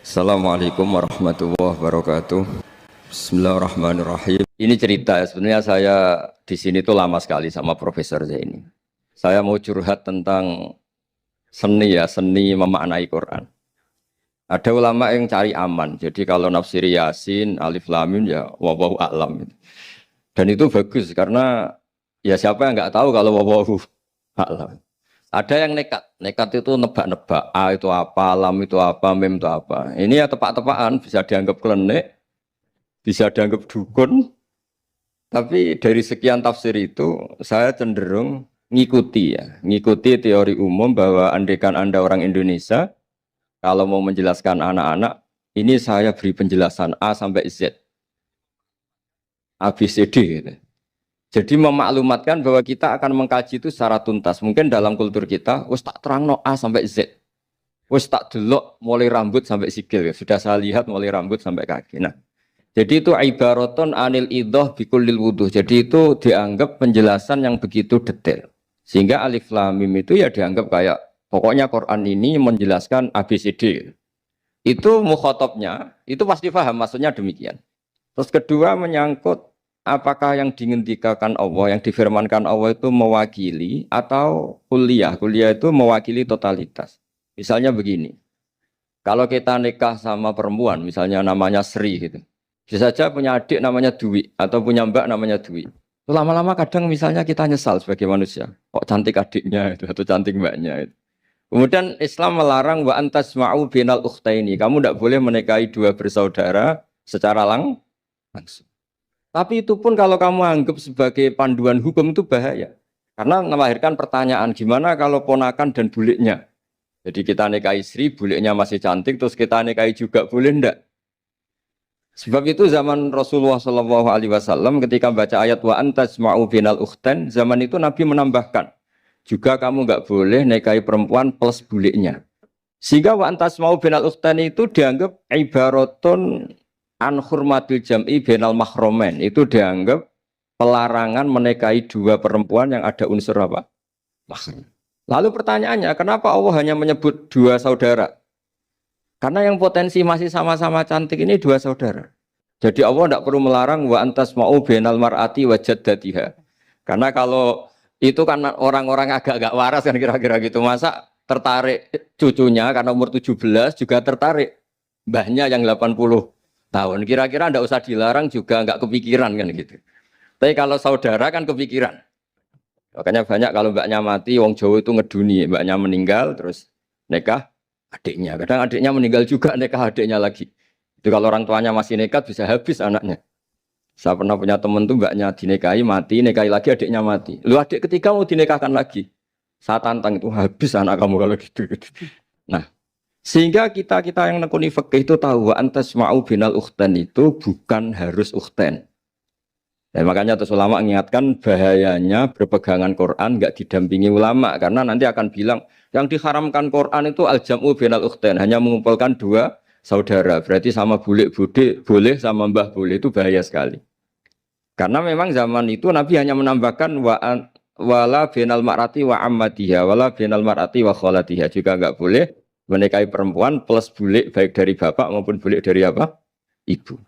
Assalamualaikum warahmatullahi wabarakatuh. Bismillahirrahmanirrahim. Ini cerita ya, sebenarnya saya di sini tuh lama sekali sama Profesor Zaini. Saya mau curhat tentang seni ya, seni memaknai Quran. Ada ulama yang cari aman, jadi kalau nafsir Yasin, Alif Lam Mim ya wallahu a'lam. Dan itu bagus karena ya siapa yang nggak tahu kalau wallahu a'lam. Ada yang nekat itu nebak-nebak, A itu apa, lam itu apa, mim itu apa. Ini ya tepak-tepakan, bisa dianggap klenik, bisa dianggap dukun. Tapi dari sekian tafsir itu, saya cenderung ngikuti teori umum bahwa andaikan Anda orang Indonesia, kalau mau menjelaskan anak-anak, ini saya beri penjelasan A sampai Z, A, B, C, D gitu. Jadi memaklumatkan bahwa kita akan mengkaji itu secara tuntas. Mungkin dalam kultur kita, wis tak terangno A sampai Z. Wis tak delok mulai rambut sampai sikil. Sudah saya lihat mulai rambut sampai kaki. Nah, jadi itu ibaratun anil idhah bikullil wuduh. Jadi itu dianggap penjelasan yang begitu detail. Sehingga Alif Lam Mim itu ya dianggap kayak pokoknya Quran ini menjelaskan ABCD. Itu mukhatabnya, itu pasti paham maksudnya demikian. Terus kedua menyangkut apakah yang dingendikakan Allah, yang difirmankan Allah itu mewakili atau kuliah? Kuliah itu mewakili totalitas. Misalnya begini, kalau kita nikah sama perempuan, misalnya namanya Sri gitu, bisa saja punya adik namanya Dwi atau punya mbak namanya Dwi. Lama-lama kadang misalnya kita nyesal sebagai manusia, kok cantik adiknya itu atau cantik mbaknya itu. Kemudian Islam melarang wa antasma'u binal ukhtaini. Kamu tidak boleh menikahi dua bersaudara secara langsung. Tapi itu pun kalau kamu anggap sebagai panduan hukum itu bahaya. Karena melahirkan pertanyaan, gimana kalau ponakan dan buliknya? Jadi kita nikahi istri, buliknya masih cantik, terus kita nikahi juga, boleh enggak? Sebab itu zaman Rasulullah SAW ketika baca ayat wa antasma'u binal ukhtan, zaman itu Nabi menambahkan, juga kamu enggak boleh nikahi perempuan plus buliknya. Sehingga wa antasma'u binal ukhtan itu dianggap ibaratun an hurmatil jam'i bainal mahromen, itu dianggap pelarangan menikahi dua perempuan yang ada unsur apa? Mahram. Lalu pertanyaannya, kenapa Allah hanya menyebut dua saudara? Karena yang potensi masih sama-sama cantik ini dua saudara. Jadi Allah tidak perlu melarang wa antasma'u bainal mar'ati wa jaddatiha. Karena kalau itu kan orang-orang agak-agak waras kan kira-kira gitu, masa tertarik cucunya karena umur 17 juga tertarik mbahnya yang 80 tahun, kira-kira ndak usah dilarang juga nggak kepikiran kan gitu. Tapi kalau saudara kan kepikiran. Makanya banyak kalau mbaknya mati, wong Jawa itu ngeduni, mbaknya meninggal terus nikah adiknya. Kadang adiknya meninggal juga nikah adiknya lagi. Itu kalau orang tuanya masih nekat bisa habis anaknya. Saya pernah punya teman tuh mbaknya dinikahi mati, nikahi lagi adiknya mati. Lu adik ketiga mau dinikahkan lagi. Saya tantang itu habis anak kamu kalau gitu. Nah, sehingga kita yang nekuni fikih itu tahu wa antasma'u binal ukhtan itu bukan harus ukhtan. Dan makanya terus ulama mengingatkan bahayanya berpegangan Quran enggak didampingi ulama karena nanti akan bilang yang diharamkan Quran itu al-jam'u binal ukhtan, hanya mengumpulkan dua saudara. Berarti sama bulik bude boleh sama mbah boleh, itu bahaya sekali. Karena memang zaman itu Nabi hanya menambahkan wala binal mar'ati wa ammatiha wala binal mar'ati wa kholatiha, juga enggak boleh menikahi perempuan plus bulik baik dari bapak maupun bulik dari apa? Ibu.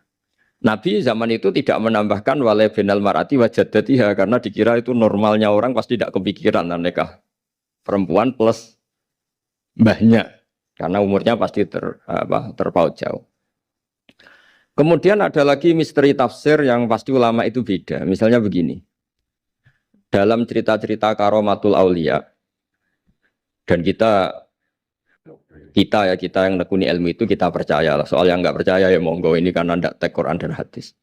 Nabi zaman itu tidak menambahkan wala binal mar'ati wa jaddatiha karena dikira itu normalnya orang pasti tidak kepikiran nikah perempuan plus mbahnya karena umurnya pasti terpaut jauh. Kemudian ada lagi misteri tafsir yang pasti ulama itu beda. Misalnya begini. Dalam cerita-cerita karomatul aulia dan kita yang nekuni ilmu itu kita percaya lah. Soal yang nggak percaya ya monggo, ini karena tidak tek Quran dan hadis.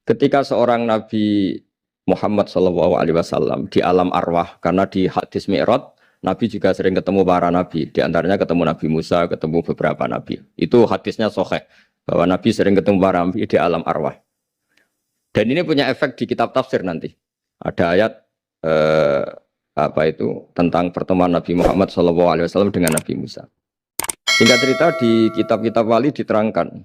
Ketika seorang Nabi Muhammad SAW di alam arwah, karena di hadis Mi'raj Nabi juga sering ketemu para nabi, di antaranya ketemu Nabi Musa, ketemu beberapa nabi. Itu hadisnya sahih bahwa Nabi sering ketemu para nabi di alam arwah. Dan ini punya efek di kitab tafsir nanti. Ada ayat tentang pertemuan Nabi Muhammad SAW dengan Nabi Musa. Singkat cerita di kitab-kitab wali diterangkan,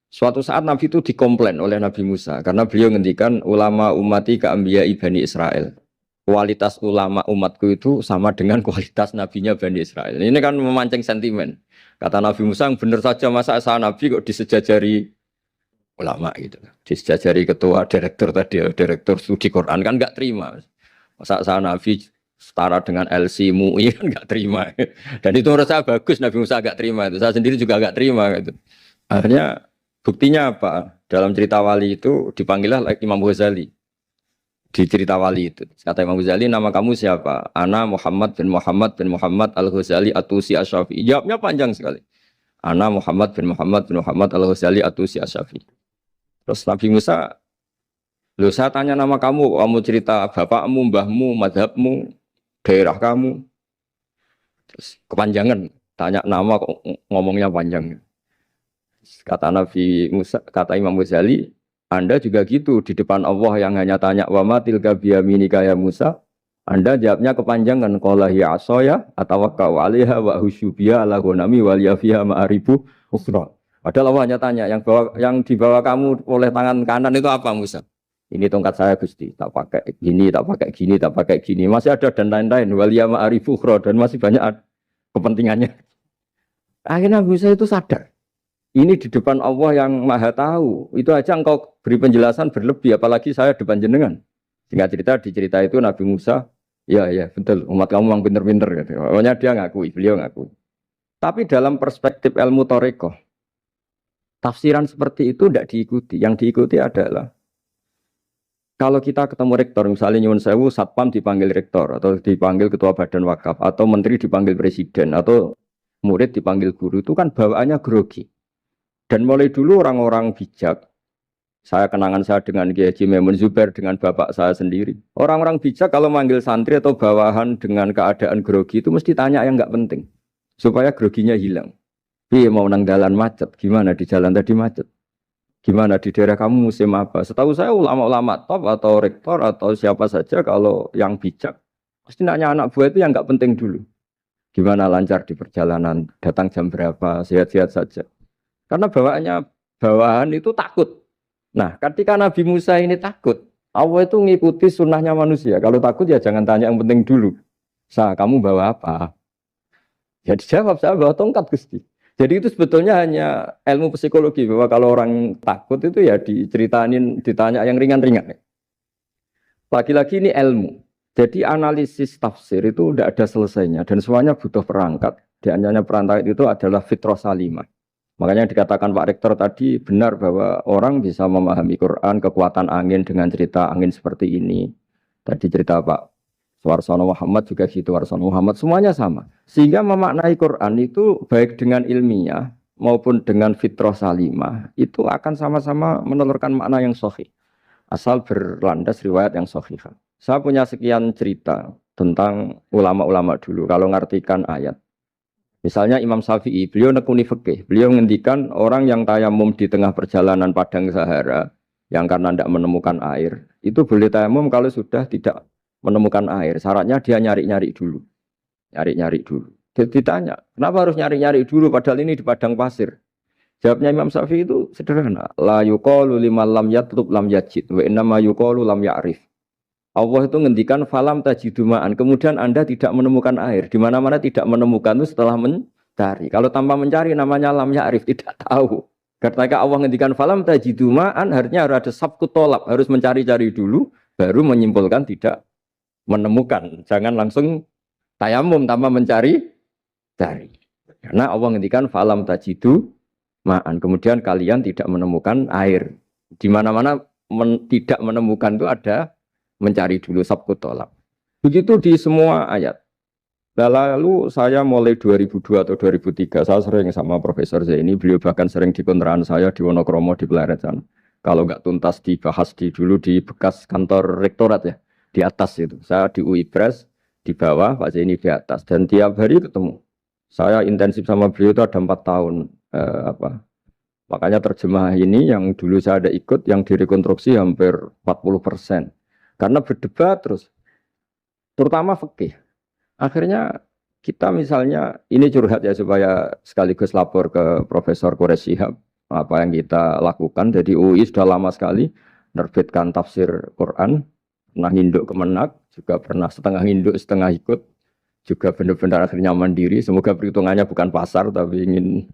suatu saat Nabi itu dikomplain oleh Nabi Musa karena beliau ngendikan ulama ummati ka anbiya'i Bani Israel. kualitas ulama umatku itu sama dengan kualitas nabinya Bani Israel. Ini kan memancing sentimen. Kata Nabi Musa, benar saja masa saya nabi kok disejajari ulama gitu. Disejajari ketua direktur tadi, direktur studi Quran kan nggak terima. Masa saya nabi setara dengan LC MUI kan nggak terima. Dan itu menurut saya bagus Nabi Musa nggak terima itu. Saya sendiri juga nggak terima gitu. Akhirnya buktinya apa? Dalam cerita wali itu dipanggillah Imam Ghazali. Di cerita wali itu kata Imam Ghazali, nama kamu siapa? Ana Muhammad bin Muhammad Al-Ghazali Atusi Asy-Syafi'i. Jawabnya panjang sekali. Ana Muhammad bin Muhammad Al-Ghazali Atusi Asy-Syafi'i. Terus Nabi Musa, loh saya tanya nama kamu cerita bapakmu, mbahmu, madhabmu, daerah kamu. Terus kepanjangan, tanya nama kok ngomongnya panjang. Kata Nabi Musa, kata Imam Ghazali, Anda juga gitu di depan Allah yang hanya tanya wa ma tilka biyaminika ya Musa. Anda jawabnya kepanjangan qala ya asaya atawakkau 'alaiha wa husyubiya ala ghanami wal yafiha ma'aribu ukhra. Padahal Allah hanya tanya yang dibawa kamu oleh tangan kanan itu apa Musa? Ini tongkat saya Gusti, tak pakai gini, tak pakai gini, tak pakai gini. Masih ada dan lain-lain wal ya ma'aribu ukhra dan masih banyak kepentingannya. Akhirnya Musa itu sadar. Ini di depan Allah yang maha tahu. Itu aja engkau beri penjelasan berlebih. Apalagi saya depan jenengan. Singkat cerita, di cerita itu Nabi Musa, ya betul, umat kamu memang pinter-pinter. Gitu. Pokoknya dia ngakui, beliau ngakui. Tapi dalam perspektif ilmu Thariqah, tafsiran seperti itu tidak diikuti. Yang diikuti adalah, kalau kita ketemu rektor, misalnya Nyuwun Sewu, Satpam dipanggil rektor, atau dipanggil ketua badan wakaf, atau menteri dipanggil presiden, atau murid dipanggil guru, itu kan bawaannya grogi. Dan mulai dulu orang-orang bijak, saya kenangan saya dengan Kiai Haji Maimun Zubair, dengan bapak saya sendiri. Orang-orang bijak kalau manggil santri atau bawahan dengan keadaan grogi itu mesti tanya yang nggak penting. Supaya groginya hilang. Iya mau nang dalan macet, gimana di jalan tadi macet? Gimana di daerah kamu musim apa? Setahu saya ulama-ulama top atau rektor atau siapa saja kalau yang bijak, pasti nanya anak buah itu yang nggak penting dulu. Gimana lancar di perjalanan, datang jam berapa, sehat-sehat saja. Karena bawahan itu takut. Nah, ketika Nabi Musa ini takut, Allah itu ngikuti sunnahnya manusia. Kalau takut ya jangan tanya yang penting dulu. Kamu bawa apa? Ya dijawab, saya bawa tongkat Gusti. Jadi itu sebetulnya hanya ilmu psikologi. Bahwa kalau orang takut itu ya ditanya yang ringan-ringan. Lagi-lagi ini ilmu. Jadi analisis tafsir itu tidak ada selesainya. Dan semuanya butuh perangkat. Di antaranya perangkat itu adalah fitrah salimah. Makanya dikatakan Pak Rektor tadi benar bahwa orang bisa memahami Quran, kekuatan angin dengan cerita angin seperti ini. Tadi cerita Pak Suwarsono Muhammad juga gitu, Warsono Muhammad, semuanya sama. Sehingga memaknai Quran itu baik dengan ilmiah maupun dengan fitrah salimah, itu akan sama-sama menelurkan makna yang sahih. Asal berlandas riwayat yang sahih. Saya punya sekian cerita tentang ulama-ulama dulu, kalau ngartikan ayat. Misalnya Imam Syafi'i, beliau nekuni fikih. Beliau ngendikan orang yang tayamum di tengah perjalanan padang Sahara, yang karena tidak menemukan air, itu boleh tayamum kalau sudah tidak menemukan air. Syaratnya dia nyari-nyari dulu. Nyari-nyari dulu. Jadi ditanya, kenapa harus nyari-nyari dulu padahal ini di padang pasir? Jawabnya Imam Syafi'i itu sederhana. La yuqalu liman lam yatlub lam yajid, wa innama yuqalu lam ya'rif. Allah itu ngendikan falam tajiduma'an, kemudian Anda tidak menemukan air. Di mana-mana tidak menemukan itu setelah mencari. Kalau tanpa mencari namanya lam ya'rif, tidak tahu. Ketika Allah ngendikan falam tajiduma'an, artinya harus ada sabku tolak, harus mencari-cari dulu, baru menyimpulkan tidak menemukan. Jangan langsung tayamum tanpa mencari-cari. Karena Allah ngendikan falam tajiduma'an, kemudian kalian tidak menemukan air. Di mana-mana tidak menemukan itu ada mencari dulu sabku tolak. Begitu di semua ayat. Lalu saya mulai 2002 atau 2003, saya sering sama Profesor Zaini, beliau bahkan sering di kontrakan saya di Wonokromo di Pleret sana. Kalau nggak tuntas dibahas dulu di bekas kantor rektorat ya, di atas itu. Saya di UI Pres, di bawah, Pak Zaini di atas. Dan tiap hari ketemu. Saya intensif sama beliau itu ada 4 tahun. Makanya terjemah ini yang dulu saya ada ikut, yang direkonstruksi hampir 40%. Karena berdebat terus, terutama fikih. Akhirnya kita misalnya, ini curhat ya supaya sekaligus lapor ke Profesor Quraish Shihab, apa yang kita lakukan. Jadi UI sudah lama sekali menerbitkan tafsir Quran, pernah induk kemenak, juga pernah setengah induk, setengah ikut, juga benar-benar akhirnya mandiri. Semoga perhitungannya bukan pasar, tapi ingin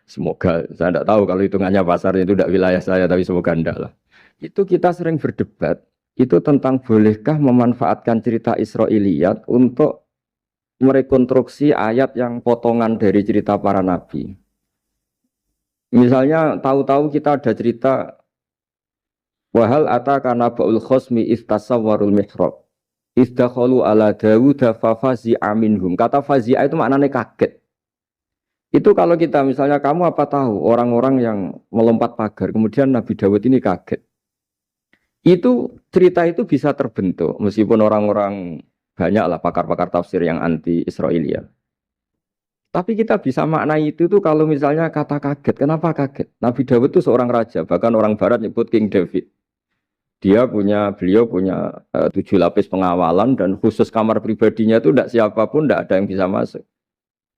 semoga, saya tidak tahu kalau hitungannya pasar itu tidak wilayah saya, tapi semoga enggak lah. Itu kita sering berdebat, itu tentang bolehkah memanfaatkan cerita Israiliyat untuk merekonstruksi ayat yang potongan dari cerita para nabi. Misalnya tahu-tahu kita ada cerita wahal ataka naba'ul khosmi istasawwarul mihrab istakhalu ala Dawud fafazi'a minhum. Kata fazi'a itu maknanya kaget. Itu kalau kita misalnya kamu apa tahu orang-orang yang melompat pagar kemudian Nabi Dawud ini kaget. Itu cerita itu bisa terbentuk meskipun orang-orang banyak lah pakar-pakar tafsir yang anti Israiliyat. Tapi kita bisa maknai itu tuh kalau misalnya kata kaget. Kenapa kaget? Nabi Dawud itu seorang raja, bahkan orang barat nyebut King David. Beliau punya 7 lapis pengawalan dan khusus kamar pribadinya itu tidak siapapun, tidak ada yang bisa masuk.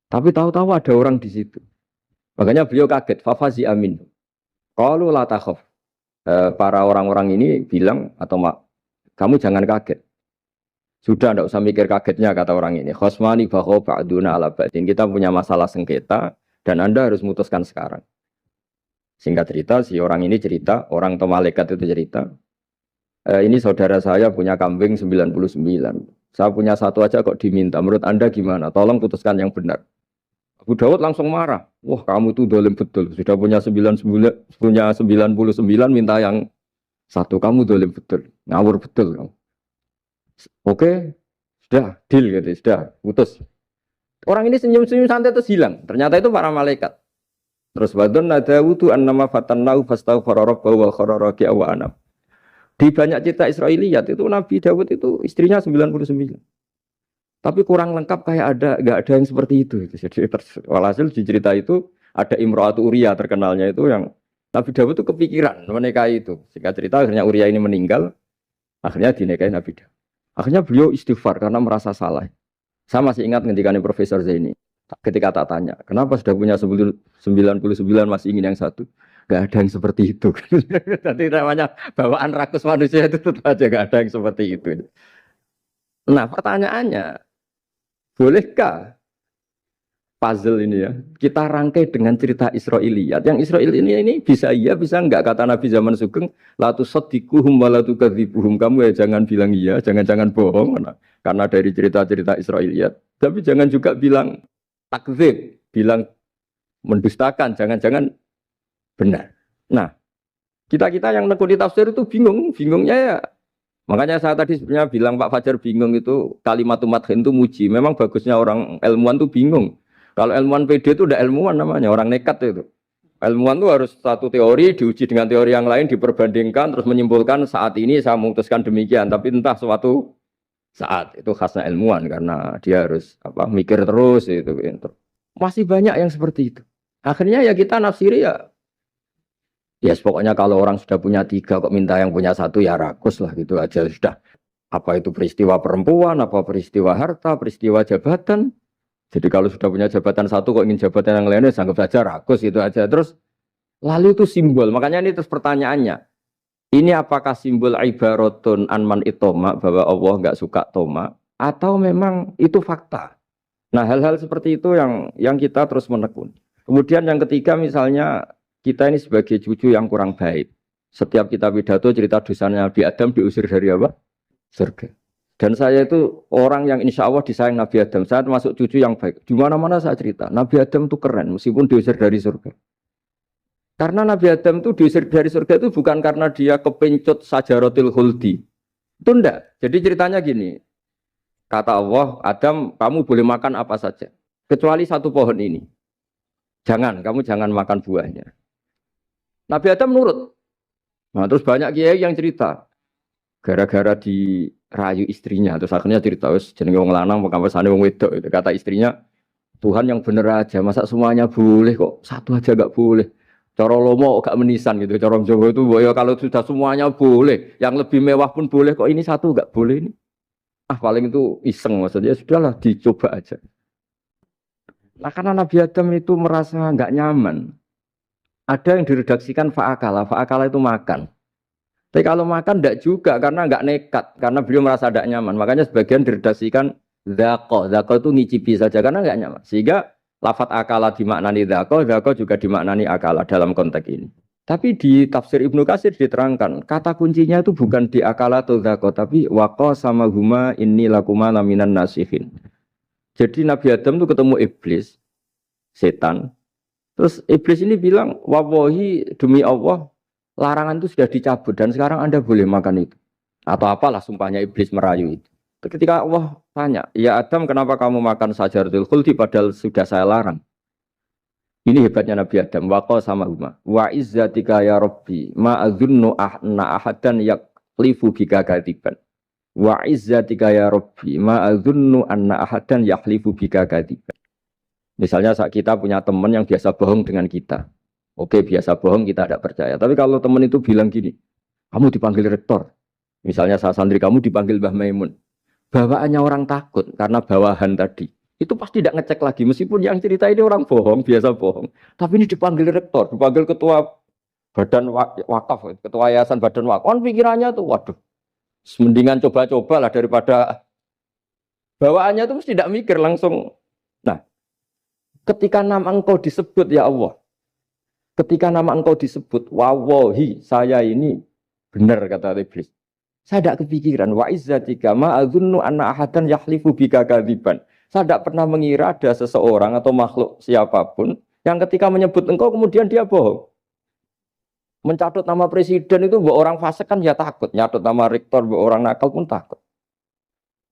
Tapi tahu-tahu ada orang di situ. Makanya beliau kaget. Fafazi amin. Qalu la takhaf. Para orang-orang ini bilang atau kamu jangan kaget. Sudah tidak usah mikir kagetnya kata orang ini. Khosmani bakho ba'duna ala ba'din. Kita punya masalah sengketa dan Anda harus memutuskan sekarang. Singkat cerita, si orang ini cerita, orang atau malaikat itu cerita. Ini saudara saya punya kambing 99. Saya punya satu aja kok diminta. Menurut Anda gimana? Tolong putuskan yang benar. Abu Dawud langsung marah. Wah, kamu itu dolim betul. Sudah punya 99, minta yang satu. Kamu dolim betul. Ngawur betul kamu. Oke, sudah deal gitu, sudah putus. Orang ini senyum-senyum santai terus hilang. Ternyata itu para malaikat. Terus wadon nadawudu annama fatannahu fastaghfara rabbahu wa kharara raki'a wa anam. Di banyak cerita Israiliyat itu Nabi Dawud itu istrinya 99. Tapi kurang lengkap kayak enggak ada yang seperti itu. Jadi walhasil di cerita itu ada Imra'atu Uria terkenalnya itu yang Nabi Dawud itu kepikiran menikahi itu. Singkat cerita akhirnya Uria ini meninggal, akhirnya dinikahi Nabi Dawud. Akhirnya beliau istighfar karena merasa salah. Saya masih ingat ngendikane Profesor Zaini. Ketika tak tanya, kenapa sudah punya 99 masih ingin yang satu? Gak ada yang seperti itu. Jadi namanya bawaan rakus manusia itu tetap aja gak ada yang seperti itu. Nah pertanyaannya, bolehkah puzzle ini ya kita rangkai dengan cerita Israiliyat? Yang Israil ini bisa iya bisa enggak, kata Nabi zaman Sugeng, la tusaddiquhum wa la tukadzibuhum. Kamu ya jangan bilang iya, jangan bohong karena dari cerita-cerita Israiliyat. Tapi jangan juga bilang takdzib, bilang mendustakan, jangan-jangan benar. Nah, kita yang nekuni tafsir itu bingungnya ya. Makanya saya tadi sebenarnya bilang Pak Fajar bingung itu kalimat madhin itu muji. Memang bagusnya orang ilmuwan itu bingung. Kalau ilmuwan PD itu udah ilmuwan namanya, orang nekat itu. Ilmuwan itu harus satu teori diuji dengan teori yang lain, diperbandingkan terus menyimpulkan saat ini saya memutuskan demikian. Tapi entah suatu saat itu khasnya ilmuwan karena dia harus mikir terus itu. Masih banyak yang seperti itu. Akhirnya ya kita nafsiri ya pokoknya kalau orang sudah punya 3 kok minta yang punya 1 ya rakus lah gitu aja sudah. Apa itu peristiwa perempuan, apa peristiwa harta, peristiwa jabatan. Jadi kalau sudah punya jabatan 1 kok ingin jabatan yang lainnya anggap saja rakus itu aja. Terus lalu itu simbol. Makanya ini terus pertanyaannya. Ini apakah simbol ibaratun anman itoma bahwa Allah nggak suka toma atau memang itu fakta? Nah hal-hal seperti itu yang kita terus menekuni. Kemudian yang ketiga misalnya kita ini sebagai cucu yang kurang baik. Setiap kita pidato cerita dosanya Nabi Adam diusir dari apa? Surga. Dan saya itu orang yang insya Allah disayang Nabi Adam. Saya termasuk cucu yang baik. Di mana-mana saya cerita. Nabi Adam itu keren meskipun diusir dari surga. Karena Nabi Adam itu diusir dari surga itu bukan karena dia kepencut sajaratil khuldi. Itu enggak. Jadi ceritanya gini. Kata Allah, Adam kamu boleh makan apa saja. Kecuali 1 pohon ini. Kamu jangan makan buahnya. Nabi Adam nurut. Nah, terus banyak kiai yang cerita. Gara-gara dirayu istrinya. Terus akhirnya cerita, jenenge wong lanang, pekampesane wong wedok. Itu. Kata istrinya, Tuhan yang bener aja. Masa semuanya boleh kok? 1 aja gak boleh. Cara lomo gak menisan gitu. Cara Jawa itu, ya kalau sudah semuanya boleh. Yang lebih mewah pun boleh kok. Ini 1 gak boleh ini. Paling itu iseng maksudnya. Sudahlah dicoba aja. Nah karena Nabi Adam itu merasa gak nyaman. Ada yang diredaksikan fa'akala. Fa'akala itu makan. Tapi kalau makan tidak juga karena nggak nekat, karena beliau merasa tidak nyaman. Makanya sebagian diredaksikan dzaqo. Dzaqo itu ngicipi saja karena nggak nyaman. Sehingga lafat akala dimaknani dzaqo, dzaqo juga dimaknani akala dalam konteks ini. Tapi di tafsir Ibnu Katsir diterangkan, kata kuncinya itu bukan di akala atau dzaqo, tapi waqa sama huma inni lakuma laminan nasihin. Jadi Nabi Adam itu ketemu iblis, setan. Terus iblis ini bilang, wallahi demi Allah, larangan itu sudah dicabut dan sekarang Anda boleh makan itu. Atau apalah sumpahnya iblis merayu itu. Ketika Allah tanya, ya Adam kenapa kamu makan sajaratul khuldi padahal sudah saya larang. Ini hebatnya Nabi Adam. Waqa sama huma. Wa izzatika ya Rabbi ma adzunnu ahna ahadan yaklifu bika kadiban. Wa izzatika ya Rabbi ma adzunnu anna ahadan yaklifu bika kadiban. Misalnya saat kita punya teman yang biasa bohong dengan kita. Oke, biasa bohong kita tidak percaya. Tapi kalau teman itu bilang gini, kamu dipanggil rektor. Misalnya saat santri kamu dipanggil Mbah Maimun. Bawaannya orang takut karena bawahan tadi. Itu pasti tidak ngecek lagi. Meskipun yang cerita ini orang bohong, biasa bohong. Tapi ini dipanggil rektor, dipanggil ketua badan wakaf, ketua yayasan badan wakaf. Kan pikirannya tuh, waduh, mendingan coba-coba lah daripada bawaannya itu mesti tidak mikir langsung. Nah, ketika nama engkau disebut ya Allah. Ketika nama engkau disebut, wawahi saya ini benar kata iblis. Saya tidak kepikiran. Wa izzatika ma adzunnu anna ahadan yahlifu bika kadziban. Saya tidak pernah mengira ada seseorang atau makhluk siapapun yang ketika menyebut engkau kemudian dia bohong. Mencatut nama presiden itu buat orang fasik kan ya takut. Nyatut nama rektor buat orang nakal pun takut.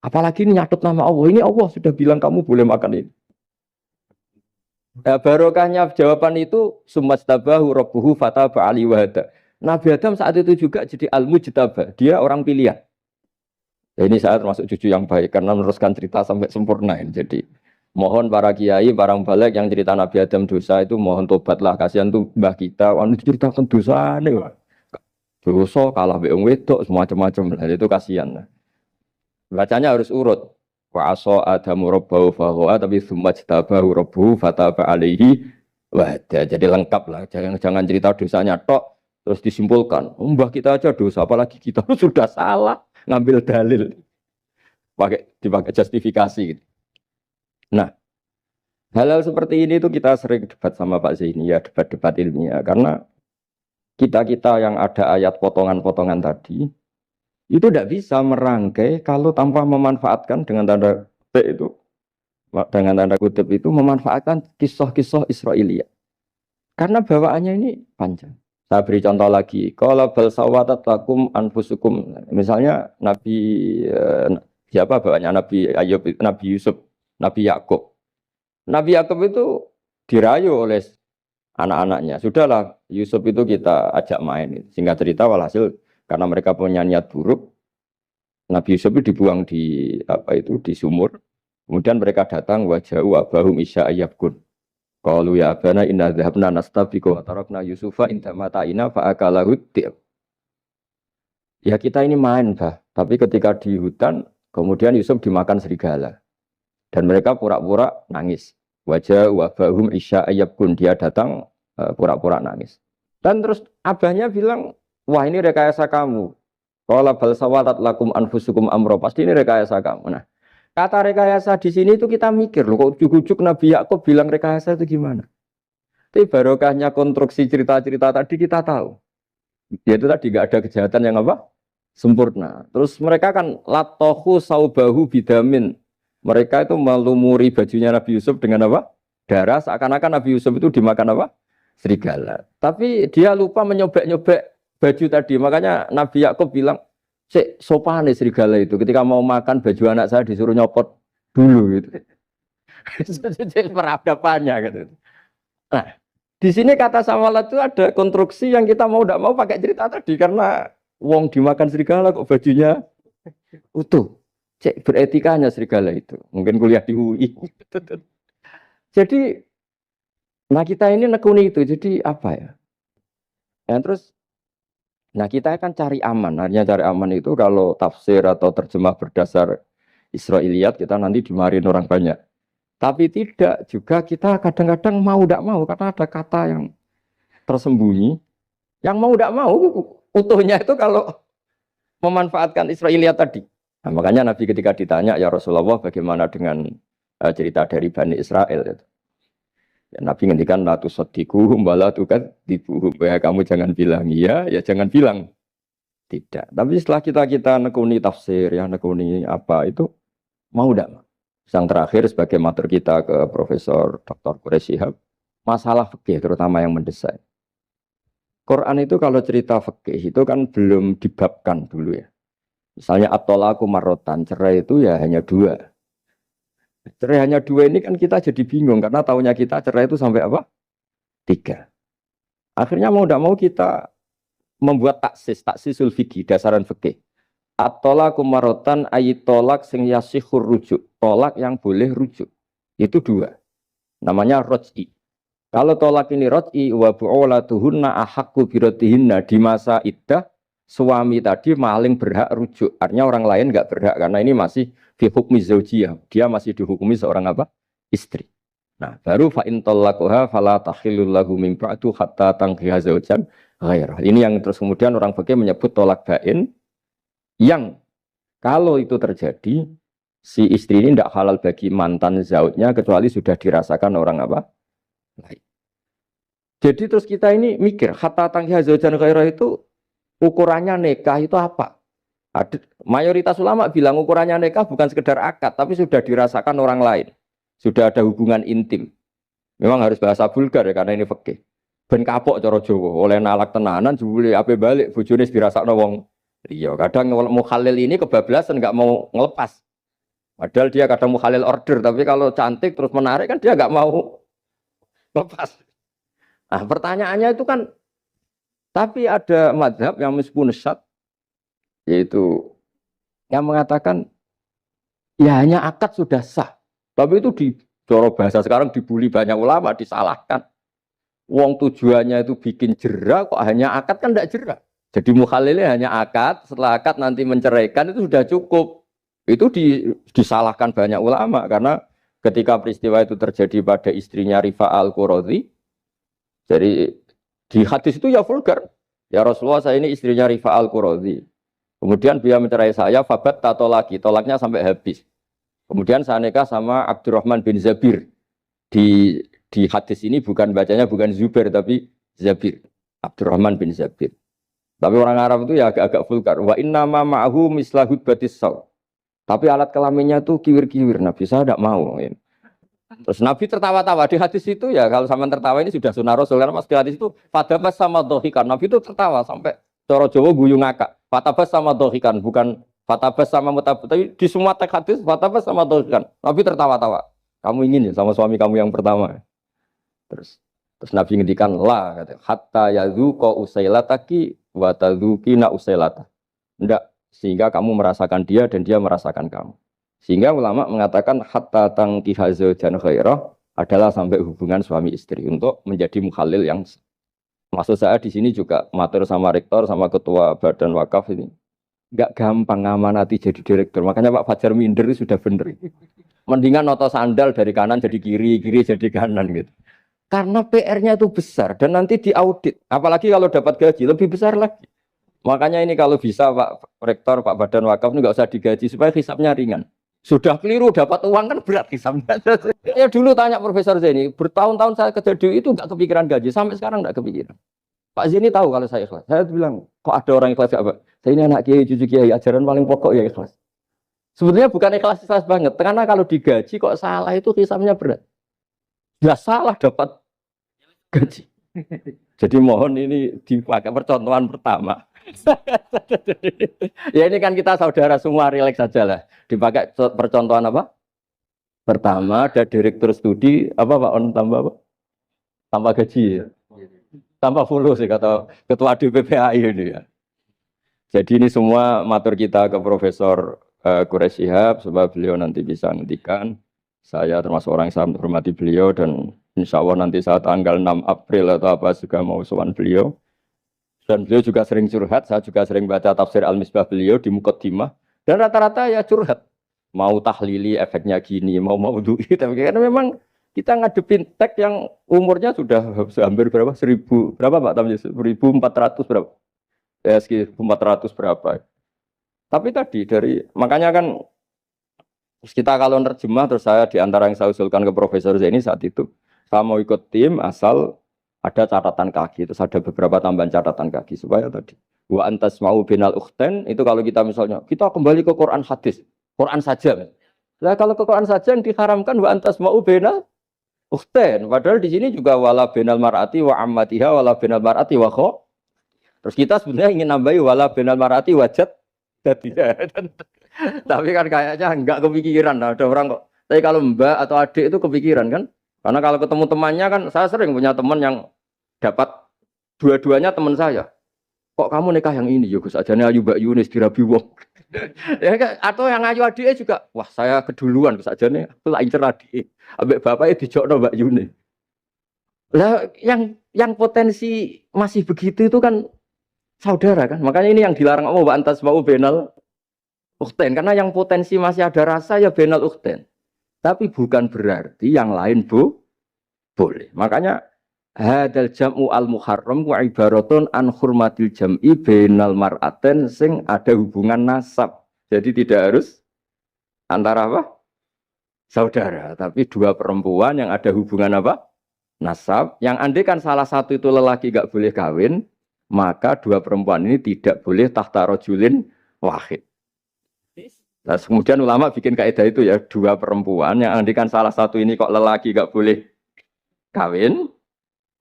Apalagi ini nyatut nama Allah. Ini Allah sudah bilang kamu boleh makan ini. Nah, barokahnya jawaban itu sumastabahu rabbuhu fataba ali wahada. Nabi Adam saat itu juga jadi al-mujtaba, dia orang pilihan. Ya, ini saya termasuk cucu yang baik karena meneruskan cerita sampai sempurna ini. Jadi mohon para kiai, para balik yang cerita Nabi Adam dosa itu mohon tobatlah, kasihan tuh mbah kita, anu ceritakan dosa nih. Dosa kalah beong wedok semacam-macam lah, itu kasihan. Bacanya harus urut. Wa asa adamu rabbahu fahuwa tapi tsumma jtabahu rabbuhu fataba alaihi wahda. Jadi lengkap lah, jangan cerita dosanya tok terus disimpulkan. Mbah kita aja dosa apalagi kita sudah salah ngambil dalil. Dipakai justifikasi gitu. Nah, hal-hal seperti ini itu kita sering debat sama Pak Zaini ya, debat-debat ilmiah karena kita-kita yang ada ayat potongan-potongan tadi itu tidak bisa merangkai kalau tanpa memanfaatkan dengan tanda kutip itu memanfaatkan kisah-kisah Israiliyah. Karena bawaannya ini panjang. Saya beri contoh lagi. Qala bal sawatat lakum anfusukum. Misalnya Nabi siapa bawaannya Nabi Ayub, Nabi Yusuf, Nabi Yakub. Nabi Yakub itu dirayu oleh anak-anaknya. Sudahlah Yusuf itu kita ajak main. Singkat cerita walhasil karena mereka punya niat buruk, Nabi Yusuf itu dibuang di di sumur. Kemudian mereka datang waja'u abahum isya ayyabkun. Qalu ya abana inna dhahabna nastabiqu wa tarakna Yusufa inda mata'ina fa akalahu dhib. Ya kita ini main, Bah. Tapi ketika di hutan, kemudian Yusuf dimakan serigala. Dan mereka pura-pura nangis. Waja'u abahum isya ayyabkun. Dia datang pura-pura nangis. Dan terus abahnya bilang, wah ini rekayasa kamu. Qala bal sawatat lakum anfusukum amro. Pasti ini rekayasa kamu. Nah, kata rekayasa di sini itu kita mikir loh, kok ujuk-ujuk Nabi Yakub bilang rekayasa itu gimana? Tapi barokahnya konstruksi cerita-cerita tadi kita tahu. Yaitu tadi nggak ada kejahatan yang apa? Sempurna. Terus mereka kan latohu saubahu bidamin. Mereka itu melumuri bajunya Nabi Yusuf dengan apa? Darah. Seakan-akan Nabi Yusuf itu dimakan apa? Serigala. Tapi dia lupa menyobek-nyobek baju tadi. Makanya Nabi Yakub bilang, sopan nih serigala itu. Ketika mau makan baju anak saya disuruh nyopot dulu gitu. Peradabannya gitu. Nah, di sini kata samalat itu ada konstruksi yang kita mau tidak mau pakai cerita tadi karena wong dimakan serigala kok bajunya utuh. Cek beretikanya serigala itu. Mungkin kuliah di UI. Jadi, nah kita ini nekuni itu. Jadi apa ya? Ya terus. Nah kita kan cari aman, artinya cari aman itu kalau tafsir atau terjemah berdasar Israiliyat kita nanti dimarin orang banyak. Tapi tidak juga kita kadang-kadang mau tidak mau karena ada kata yang tersembunyi. Yang mau tidak mau utuhnya itu kalau memanfaatkan Israiliyat tadi. Nah, makanya Nabi ketika ditanya, ya Rasulullah bagaimana dengan cerita dari Bani Israel itu. Ya, Nabi ngendikan la tusaddiquhum wa la tukadzibuhum. Ya kamu jangan bilang iya, ya jangan bilang tidak. Tapi setelah kita nekuni tafsir, ya nekuni apa itu mau tidak? Yang terakhir sebagai matur kita ke Profesor Dr. Quraish Shihab, masalah fikih terutama yang mendesak. Quran itu kalau cerita fikih itu kan belum dibabkan dulu ya. Misalnya at-thalaqu marratan, cerai itu ya hanya dua. Cerai hanya dua ini kan kita jadi bingung karena taunya kita cerai itu sampai apa? Tiga. Akhirnya mau tidak mau kita membuat taksisul fikih, dasaran fikih. At-thalaqu marratan ayat tolak sing yasihur rujuk, tolak yang boleh rujuk. Itu dua. Namanya roj'i. Kalau tolak ini roj'i wa bu'ulatuhunna ahaqqu biratihinna di masa iddah suami tadi maling berhak rujuk. Artinya orang lain enggak berhak karena ini masih fi hukmi zaujiyah. Dia masih dihukumi seorang apa? Istri. Nah, baru fa in talaquha fala tahillu lahu min ba'du hatta tankiha zaujan ghairah. Ini yang terus kemudian orang fikih menyebut tolak bain yang kalau itu terjadi si istri ini tidak halal bagi mantan zaujnya kecuali sudah dirasakan orang apa? Lain. Jadi terus kita ini mikir hatta tankiha zaujan ghairah itu ukurannya nikah itu apa? Mayoritas ulama bilang ukurannya nikah bukan sekedar akad, tapi sudah dirasakan orang lain. Sudah ada hubungan intim. Memang harus bahasa vulgar ya, karena ini fikih. Ben kapok cara Jawa, oleh nalak tenanan, jebule ape balik, bojone dirasakno wong liya. Kadang mukhalil ini kebablasan, nggak mau ngelepas. Padahal dia kadang mukhalil order, tapi kalau cantik terus menarik kan dia nggak mau lepas. Nah pertanyaannya itu kan, tapi ada mazhab yang meskipun syad, yaitu yang mengatakan ya hanya akad sudah sah. Tapi itu di coro bahasa sekarang dibully banyak ulama, disalahkan. Wong tujuannya itu bikin jera, kok hanya akad kan tidak jera. Jadi mukhalilnya hanya akad, setelah akad nanti menceraikan itu sudah cukup. Itu disalahkan banyak ulama karena ketika peristiwa itu terjadi pada istrinya Rifa al-Quradi, jadi di hadis itu ya vulgar. Ya Rasulullah, saya ini istrinya Rifa al-Quradi. Kemudian dia mencerai saya, fabat tato lagi, tolaknya sampai habis. Kemudian saya nikah sama Abdurrahman bin Zabir. Di hadis ini bukan bacanya bukan Zubair tapi Zabir. Abdurrahman bin Zabir. Tapi orang Arab itu ya agak-agak vulgar. Wa inna ma ma'ahu mislahud batis saw. Tapi alat kelaminnya tuh kiwir-kiwir. Nabi saya tidak mau. Terus Nabi tertawa-tawa di hadis itu ya, kalau sama tertawa ini sudah sunnah Rasul karena mas di hadis itu fatabas sama dohikan. Nabi itu tertawa sampai coro Jawa guyu ngakak. Fatabas sama dohikan, bukan fatabas sama mutabut. Tapi di semua teks hadis fatabas sama dohikan. Nabi tertawa-tawa. Kamu ingin ya sama suami kamu yang pertama. Terus Nabi ngendikan la kata hatta yadzuqa usailataki wa tadzuqina usailata. Enggak, sehingga kamu merasakan dia dan dia merasakan kamu. Sehingga ulama mengatakan hatta tankiha zaujan ghairah adalah sampai hubungan suami istri untuk menjadi mukhalil yang maksud saya di sini juga matur sama rektor sama ketua badan wakaf ini. Enggak gampang amanati jadi direktur. Makanya Pak Fajar minder itu sudah benar. Mendingan noto sandal dari kanan jadi kiri, kiri jadi kanan gitu. Karena PR-nya itu besar dan nanti diaudit. Apalagi kalau dapat gaji lebih besar lagi. Makanya ini kalau bisa Pak Rektor, Pak Badan Wakaf ini nggak usah digaji supaya hisapnya ringan. Sudah keliru dapat uang kan berat hisapnya. Ya dulu tanya Profesor Zeni, bertahun-tahun saya kerja di itu nggak kepikiran gaji, sampai sekarang nggak kepikiran. Pak Zeni tahu kalau saya ikhlas. Saya bilang, kok ada orang ikhlas apa? Saya ini anak kiai, cucu kiai, ajaran paling pokok ya ikhlas. Sebetulnya bukan ikhlas banget, karena kalau digaji kok salah itu hisapnya berat. Ya salah dapat gaji. Jadi mohon ini dipakai percontohan pertama. Ya ini kan kita saudara semua, rileks saja lah. Dipakai percontohan apa? Pertama ada direktur studi apa Pak On tambah apa? Tambah gaji ya. Tambah full sih kata ketua DPPAI ini ya. Jadi ini semua matur kita ke Profesor Quraish Shihab supaya beliau nanti bisa ngendikan. Saya termasuk orang yang sangat menghormati beliau dan insya Allah nanti saat tanggal 6 April atau apa juga mau sowan beliau. Dan beliau juga sering curhat, saya juga sering baca tafsir Al-Misbah beliau di Muqaddimah. Dan rata-rata ya curhat. Mau tahlili efeknya gini, mau maudhu'i. Tapi karena memang kita ngadepin teks yang umurnya sudah hampir berapa? 1000, berapa Pak Tamjiz? 1400 berapa? ya sekitar 400 berapa. Tapi tadi makanya kan kita kalau nerjemah terus saya di antara yang saya usulkan ke Profesor Zaini saat itu, saya mau ikut tim asal ada catatan kaki, terus ada beberapa tambahan catatan kaki supaya tadi wa antas mau binal ukhten itu kalau kita misalnya kita kembali ke Quran hadis, Quran saja. Nah kalau ke Quran saja yang diharamkan wa antas mau binal ukhten, padahal di sini juga wala binal mar'ati wa ammatiha wala binal mar'ati wa kho. Terus kita sebenarnya ingin nambahi wala binal mar'ati wajat jadi. Tapi kan kayaknya enggak kepikiran. Nah, ada orang kok. Tapi kalau mbak atau adik itu kepikiran kan? Karena kalau ketemu temannya kan, saya sering punya teman yang dapat dua-duanya teman saya. Kok kamu nikah yang ini? Ya Gus, ajane ayu Mbak Yunis dirabi wong. Ya, atau yang ayu adiknya juga. Wah saya keduluan Gus ajane. Aku tak incer adik. Ambek bapaknya dijokno Mbak Yunis. Lah yang potensi masih begitu itu kan saudara kan. Makanya ini yang dilarang Allah wa antas mau benal ukhten, karena yang potensi masih ada rasa ya benal ukhten. Tapi bukan berarti yang lain boleh. Makanya hadal jam'u al muharram wa ibaratun an hurmatil jam'i benal mar'aten sing ada hubungan nasab. Jadi tidak harus antara apa? Saudara, tapi dua perempuan yang ada hubungan apa? Nasab. Yang andai kan salah satu itu lelaki gak boleh kawin, maka dua perempuan ini tidak boleh tahta rajulin wahid. Nah, kemudian ulama bikin kaidah itu ya, dua perempuan yang andikan salah satu ini kok lelaki gak boleh kawin,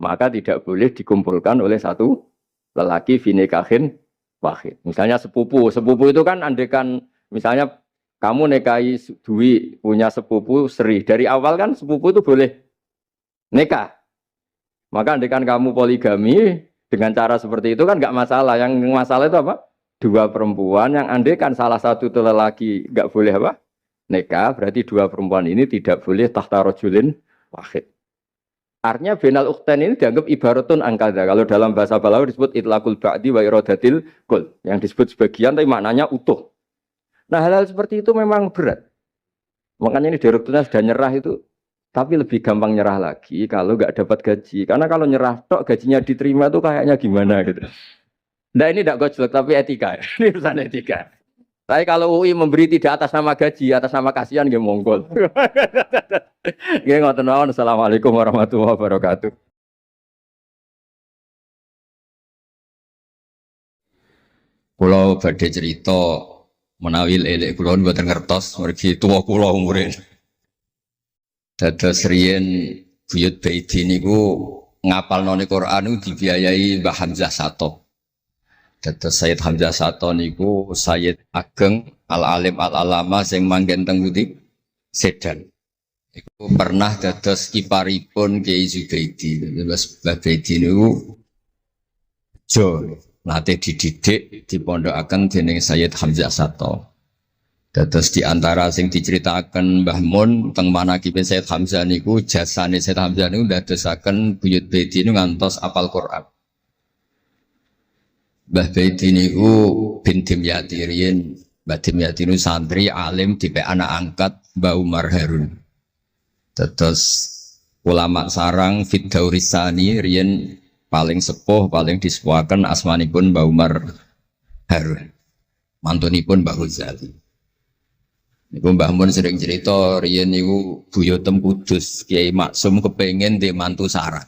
maka tidak boleh dikumpulkan oleh satu lelaki finikahin wahid. Misalnya sepupu itu kan andikan misalnya kamu nikahi Dwi punya sepupu Sri, dari awal kan sepupu itu boleh nikah. Maka andikan kamu poligami dengan cara seperti itu kan gak masalah. Yang masalah itu apa? Dua perempuan yang andai kan salah satu itu lelaki nggak boleh apa nikah, berarti dua perempuan ini tidak boleh tahta rajulin wahid. Artinya benal ukhten ini dianggap ibaratun angkada. Kalau dalam bahasa Balawi disebut itlaqul ba'di wa iradatil kul, yang disebut sebagian tapi maknanya utuh. Nah hal-hal seperti itu memang berat. Makanya ini direkturnya sudah nyerah itu, tapi lebih gampang nyerah lagi kalau nggak dapat gaji. Karena kalau nyerah tok gajinya diterima itu kayaknya gimana gitu. Nah ini tidak gojlok tapi etika. Ini urusan etika. Tapi kalau UI memberi tidak atas nama gaji, atas nama kasihan dia monggol. Nggih ngoten mawon. Assalamualaikum warahmatullahi wabarakatuh. Kula badhe cerita menawi elek kula mboten ngertos mergi tuwa kula umure. Dados riyen buyut Baiti niku ngapalno Quran niku dibiayai Mbah Hamzah Sato. Dados Sayyid Hamzah Sato niku Sayyid Ageng Al-Alim Al-Alama sing manggen teng pundi Sedan. Iku pernah dados kiparipun Kiai Zubaidi. Dados Mbah Baidi niku jo nate dididik dipondokaken dening Sayyid Hamzah Sato. Dados di antara sing diceritaken Mbah Mun teng manakibe Sayyid Hamzah niku jasane Sayyid Hamzah niku ndadosaken buyut Baidi niku ngantos apal Quran. Mbah Baidi niku bin Dimyati riyen, Mbah Dimyati niku santri alim dipek anak angkat Mbah Umar Harun. Terus ulama sarang Fiddaurisani riyen paling sepuh, paling disepuhaken asmanipun Mbah Umar Harun. Mantunipun Mbah Ghazali. Niku Mbah Mun sering cerita riyen niku buyutem Kudus Kiai Maksum kepengin ndek mantu sarang.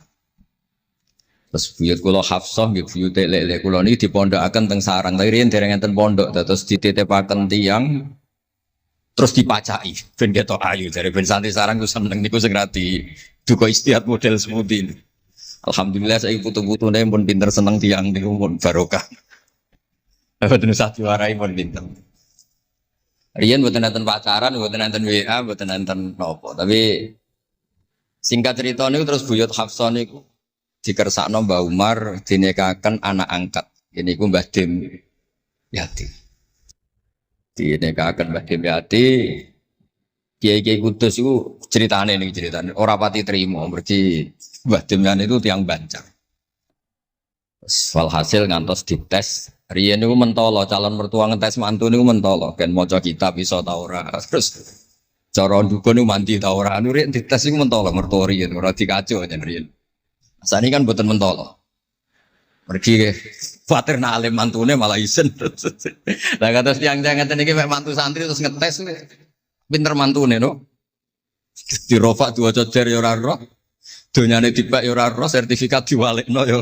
Terus buyut kula Hafsah nggih buyut lek kula niki dipondokaken teng sarang. Tapi riyen dereng enten pondok terus dititipaken tiyang terus dipacaki ben ketok ayu jare ben santri sarang ku seneng niku sing rati duka istiad model semudi. Alhamdulillah saiki putu-putune pun pinter seneng tiyang niku pun barokah. Mboten usah diwarai pun pinter. Riyen mboten enten pacaran, mboten enten WA, mboten enten napa. Tapi singkat cerita niku terus buyut Hafsah niku dikersakno Mbah Umar dinikahaken anak angkat. Ini ku Mbah Dim Yati. Dinikahaken Mbah Dim Yati. Kiai-kiai Kudus itu ceritane nih ceritane. Ora pati trimo mergi Mbah Dim Yati itu tiang Banjar. Walhasil ngantos dites. Riyen niku mentolo calon mertua ngetes mantu niku mentolo. Kan maca kitab iso ta ora. Terus cara ndukun niku mandi ta ora. Riyen dites niku mentolo mertua riyen ora dikaco jan riyen. Sani kan boten mentolo. Pergi ke khawatir nak alim mantune malah isen. Lah kata tiang-tiang ngeten iki mek mantu santri terus ngetes pinter mantune no. Dirofak dua cocer ya ora roh. Donyane dipek ya ora roh, sertifikat diwalekno ya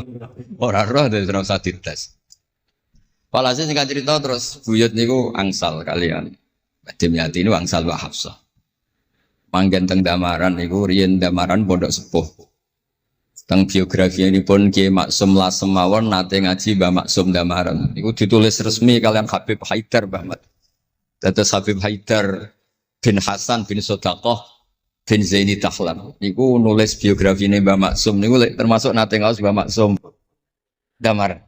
ora roh terus ora usah dites. Walhasil singkat cerita terus buyut niku angsal kalian. Badhe Yati niku angsal Mbak Hafsah. Manggen teng Damaran niku riyen Damaran pondok sepuh. Teng biografi ini pun Kiai Maksum Lasem mawon nate ngaji Mbah Maksum Damaran. Niku ditulis resmi kalian Habib Haidar Mbah Mat. Dados Habib Haidar bin Hasan bin Sodaqah bin Zaini Tahlan. Niku nulis biografi ini Mbah Maksum niku termasuk nate ngaos Mbah Maksum Damaran.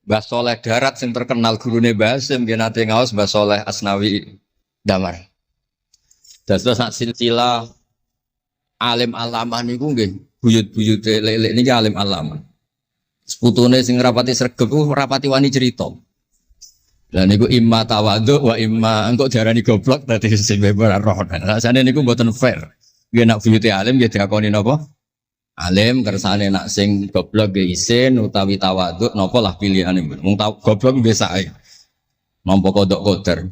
Mbah Soleh Darat yang terkenal gurune Mbah Hasim nggih nate ngaos Mbah Soleh Asnawi Damar. Dados sak silsilah alim alamah niku nggih buyut-buyut lelek niki alim alamah. Seputune sing rapati sregep ku rapati wani cerita. Lah niku imma tawadhu wa imma engko diarani goblok dadi sing ora roh. Rasane niku mboten fair. Nggih nak buyute alim nggih diakoni napa? Alim kersane nak sing goblok ge isin utawi tawaduk napa lah pilihane mung goblok biasa ae nampa kodok koder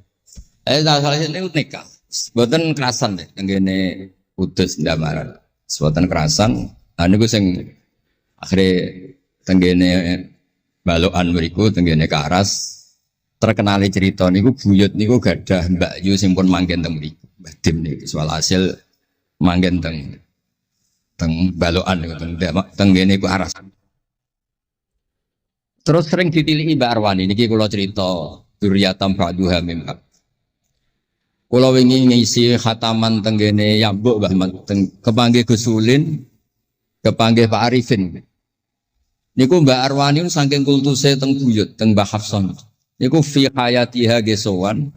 salah ini nikah mboten kerasan deh tenggene Kudus Damaran mboten kerasan niku sing akhire tenggene balokan mriku tenggene Karas terkenal cerita niku buyut niku gadah Mbak Yu sing pun manggen teng mriku Mbah Dim niki soal hasil manggen teng balokan teng ngene ku aras. Terus sering ditilihi Mbak Arwani niki kula cerita dzurriyatam ba'duha mim. Kula wingi ngisi khataman teng ngene Yambuk Mbah teng kepanggih Gus Ulin, kepanggih Pak Arifin. Niku Mbak Arwani saking kultuse teng buyut teng Mbah Hafsah. Niku fi hayatiha gesowan.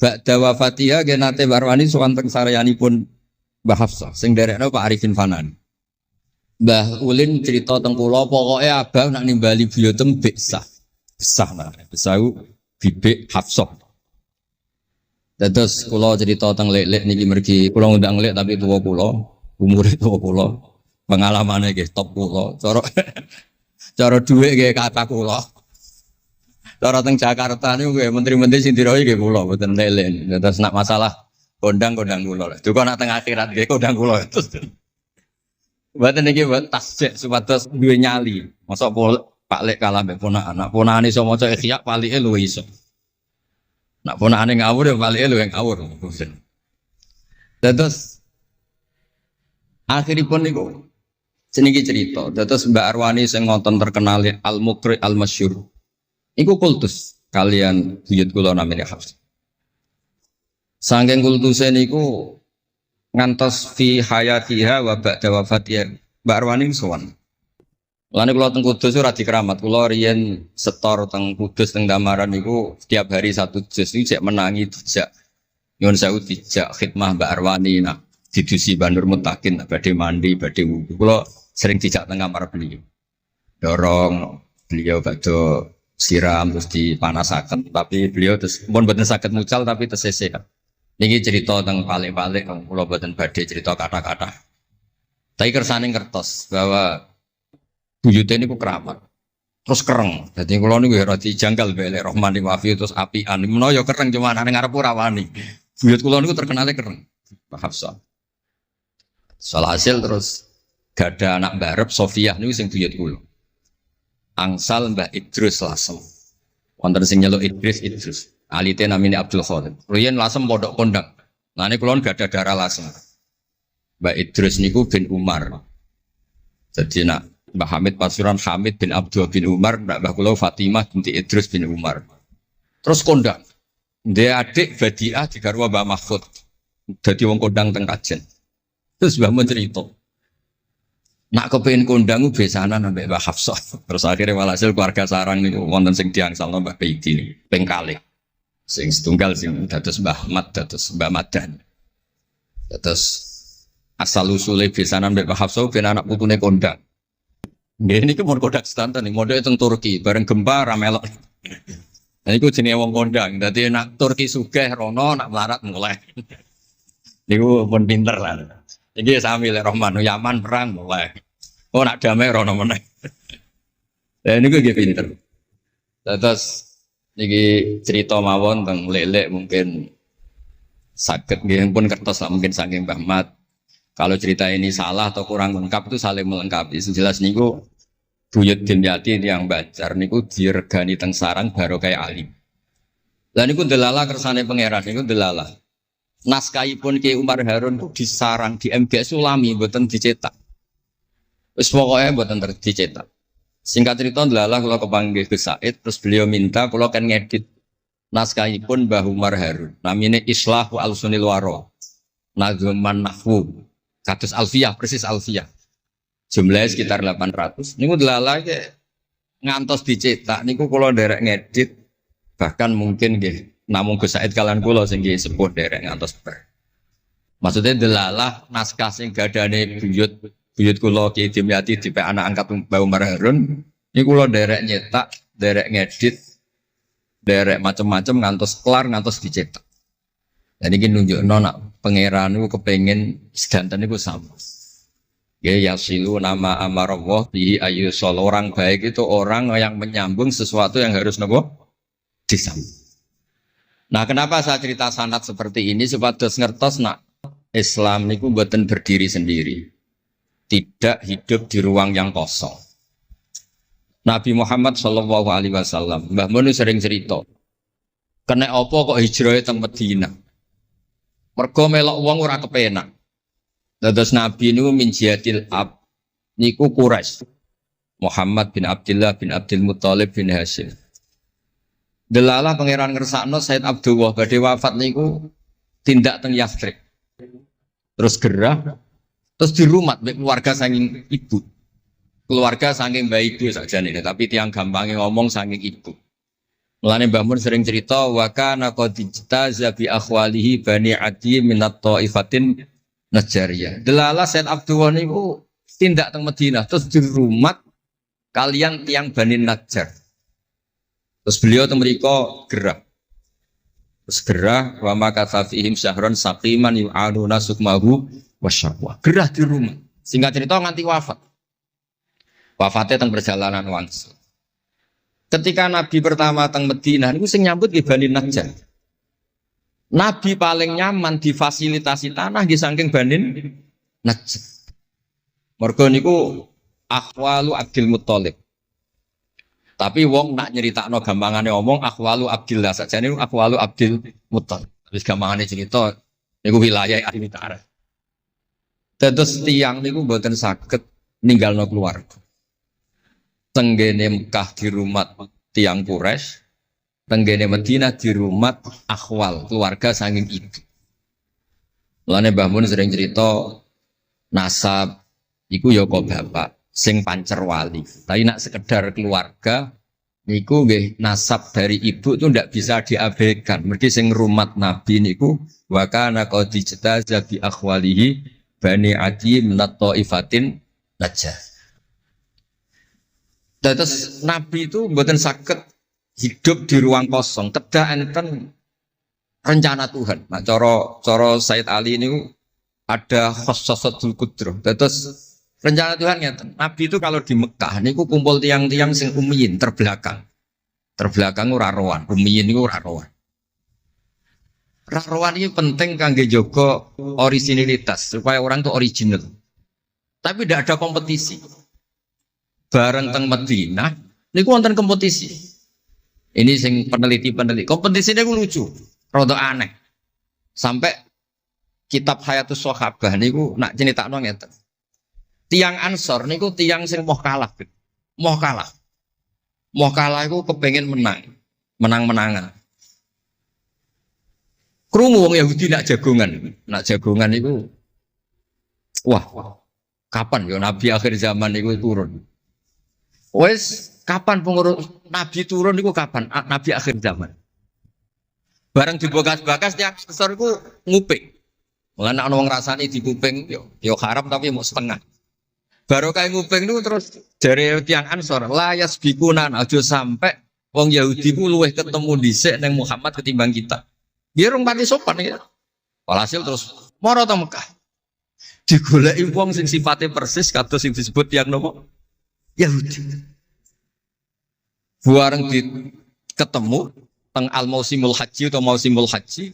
Ba'da wafatiha ge nate Mbak Arwani sowan teng saryanipun Mbah Hafsah, sing derekno Pak Arifin Fanan. Mbah Ulin cerita teng kula pokoke abah nak nimbali buyutem besah. Besah nah, besah bibik Hafsah. Dados kula cerita teng lek-lek niki mergi kula ngundang lek tapi tuwa kula, umure tuwa kula. Pengalamane nggih top kula. Cara dhuwit nggih kata kula. Cara teng Jakarta niku nggih menteri-menteri sing dirohi nggih kula mboten lek-lek. Dados nak masalah kondang kula. Duka nak teng akhirat nggih kondang kula. Mboten niki mboten tasjek supados duwe nyali. Mosok Pak Lek kalah mbek ponakan. Nak ponakane iso maca Ikhya palike luwih iso. Nak ponakane ngawur ya palike luwih ngawur. Dados akhiripun niku seniki cerita. Dados Mbak Arwani sing ngonten terkenal Al-Muqri Al-Masyhur. Iku kultus kalian buyut kula namine Hafsah. Sangking kultuse niku ngantos fi hayatiha wa ba'da wafatiha Mbak Arwani sowan. Lane kula teng Kudus ora dikeramat, kula riyen setor teng Kudus teng Damaran niku setiap hari satu juz niku cek menangi dijak nyuwun sewu dijak khidmah Mbak Arwani nak didusi Bandur Mutakin badhe mandi badhe wudu. Kula sering dijak teng kamar beliau. Dorong beliau badhe siram terus dipanasaken tapi beliau terus pun mboten saged mucal tapi tersese kan. Niki cerita tentang balik-balik, kalau buatan badai cerita kata-kata. Tapi kersane ngertos bahwa buyutnya ini ku keramat, terus kereng. Jadi kalau ini gue roti janggal beli Rohmani Wafi terus apian. Menoyo kereng cuma aneh ngarep rawani. Buyut kulo ini terkenalnya kereng. Pak Hafsah. Soal hasil terus gak ada anak barep Sofia ini sing buyut kulo. Angsal Mbah Idrus Lasem. Wonten sing nyeluk Idrus. Alite namine Abdul Khalid. Riyen Lasem pondok kondang. Lah niku kulon gak ada darah Lasem. Mbak Idrus niku bin Umar. Jadi nak Mbah Hamid Pasuruan Hamid bin Abdul bin Umar, Mbah kula Fatimah binti Idrus bin Umar. Terus kondang. Dia adik Badiah digarwa Mbah Mahfud. Dadi wong kondang teng Kajen. Terus Mbah mun cerita. Nak kepengin kondang besanan ambek Mbah Hafsah. Terus akhirnya walhasil keluarga sarang niku wonten sing diangsalno Mbah Baidi niku ping kalih. Sing setunggal sing dados Mbah Ahmad dados Mbah Madan. Dados asal usule besanan mbek Mbah Hafsah ben anak putune kondang. Nggih niki mun kondang sedanten model teng Turki bareng gempa ra melok. Nah iku jenenge wong kondang. Dadi nak Turki sugih rono nak melarat mulai. Niku pun pinter lah. Iki sami lek Rahman Yaman perang mulai. Oh nak damai rono meneh. Lah niku nggih pinter. Terus niki cerita mawon tentang lelek mungkin sakit nggih pun kertas lah mungkin saking Mbah Mat. Kalau cerita ini salah atau kurang lengkap itu saling melengkapi. Sejelas niku buyut Dimyati yang Banjar niku diregani teng sarang baru kayak alim. Lah niku delala kersane pangeran niku delala. Naskahipun Ki Umar Harun itu disarang di MGS Sulami mboten dicetak. Wis pokoke mboten dicetak. Singkat cerita delala kula kepanggih Gus Said terus beliau minta kula kan ngedit naskahipun Mbah Umar Harun. Namine Islahu Al-Sunil Waro. Nazman Nahwu. Kados Alfiyah, persis Alfiyah. Jumlahnya sekitar 800. Niku delala ngantos dicetak niku kula nderek ngedit bahkan mungkin nggih namung Gus Said kalian kula sing nggih sepuh nderek ngantos ber. Maksudnya delala naskah sing gadane buyut kula Ki Dimyati dipek anak angkat Mbah Umar Harun niku kula nderek nyetak, nderek ngedit, nderek macam-macam ngantos kelar ngantos dicetak. Dan ini nunjukno nak pangeran niku kepengin sedanten niku sama. Ya yasilu nama amarallah bihi ayyusol, orang baik itu orang yang menyambung sesuatu yang harus nopo disambung. Nah, kenapa saya cerita sanad seperti ini supados ngertos nak Islam niku mboten berdiri sendiri. Tidak hidup di ruang yang kosong. Nabi Muhammad sallallahu alaihi wasallam, Mbah Mun sering cerita. Kena apa kok hijrah teng Madinah? Mergo melok wong ora kepenak. Dados Nabi niku min jihadil ab niku Quraisy. Muhammad bin Abdullah bin Abdul Muthalib bin Hashim. Delalah pangeran ngersakno Said Abdullah badhe wafat niku tindak teng Yathrib. Terus gerah terus dirumat mbek keluarga saking ibu. Keluarga saking bayi itu sakjane tapi tiang gampangnya ngomong saking ibu. Mulane Mbah Mun sering cerita wa kana qad ijtaza bi akhwalihi bani Adi minat taifatin Najariyah. Delala Said Abdullah niku tindak teng Madinah terus dirumat kalian tiang Bani Najjar. Terus beliau teng mriko gerah. Terus gerah wa makatha fihim syahron saqiman yu'aluna sukmahu wasyaqwa. Gerah di rumah. Singkat cerita nganti wafat. Wafatnya teng perjalanan wangsul. Ketika Nabi pertama teng Madinah niku sing nyambut nggih Bani Najjar. Nabi paling nyaman difasilitasi tanah di saking Bani Najjar. Mergo niku akhwalu Abdul Muthalib. Tapi wong nak nyeritakno gampangane omong akhwalu Abdillah sakjane niku akhwalu Abdul Muthalib. Wis gampangane cerita niku wilayah ahli utara. Terus tiang niku mboten saged ninggalno keluarga. Tenggene Mekah di rumah tiang Quraisy, tenggene Madinah di rumah akhwal keluarga saking ibu. Mulane Mbah Mun sering cerita nasab iku ya kok bapak sing pancer wali. Tapi nak sekedar keluarga niku nggih nasab dari ibu itu ndak bisa diabaikan. Mergi sing rumat Nabi niku wa kana qad ijtaza bi akhwalihi bani Adi minat taifatin Najjar. Terus Nabi itu mboten saged hidup di ruang kosong, kedah enten rencana Tuhan. Nah, cara Said Ali ini ada khossasatul qudrah. Terus rencana Tuhan ngeten. Nabi itu kalau di Mekah niku kumpul tiang-tiang sing ummiyin terbelakang. Terbelakang ora rowan, ummiyin niku ora rowan. Ora rowan ini penting kangge jaga originalitas supaya orang itu original. Tapi tidak ada kompetisi. Bareng teng Madinah niku wonten kompetisi. Ini sing peneliti. Kompetisinya ku lucu, rada aneh. Sampai kitab Hayatus Sahabah niku nak ceritakno ngeten. Tiang Ansor niku tiang sing moh kalah. Moh kalah iku kepengin menang-menangan. Krungu wong Yahudi nak jagongan niku wah, kapan ya Nabi akhir zaman niku turun. Wes kapan pengurus Nabi turun niku kapan? Nabi akhir zaman. Bareng dibakas-bakas tiap besar iku nguping. Mulane ana wong rasani dikuping yo haram tapi mau setengah. Baru kayak nguping niku terus jare tiyang Ansor, la yasbikuna aja sampai wong Yahudi ku luweh ketemu dhisik ning Muhammad ketimbang kita. Biar rong pati sopan ya. Walhasil terus mara teng Mekah. Digoleki wong sing sifatnya persis kados sing disebut tiyang napa? Yahudi. Buareng di ketemu teng al mausimul haji atau mausimul haji.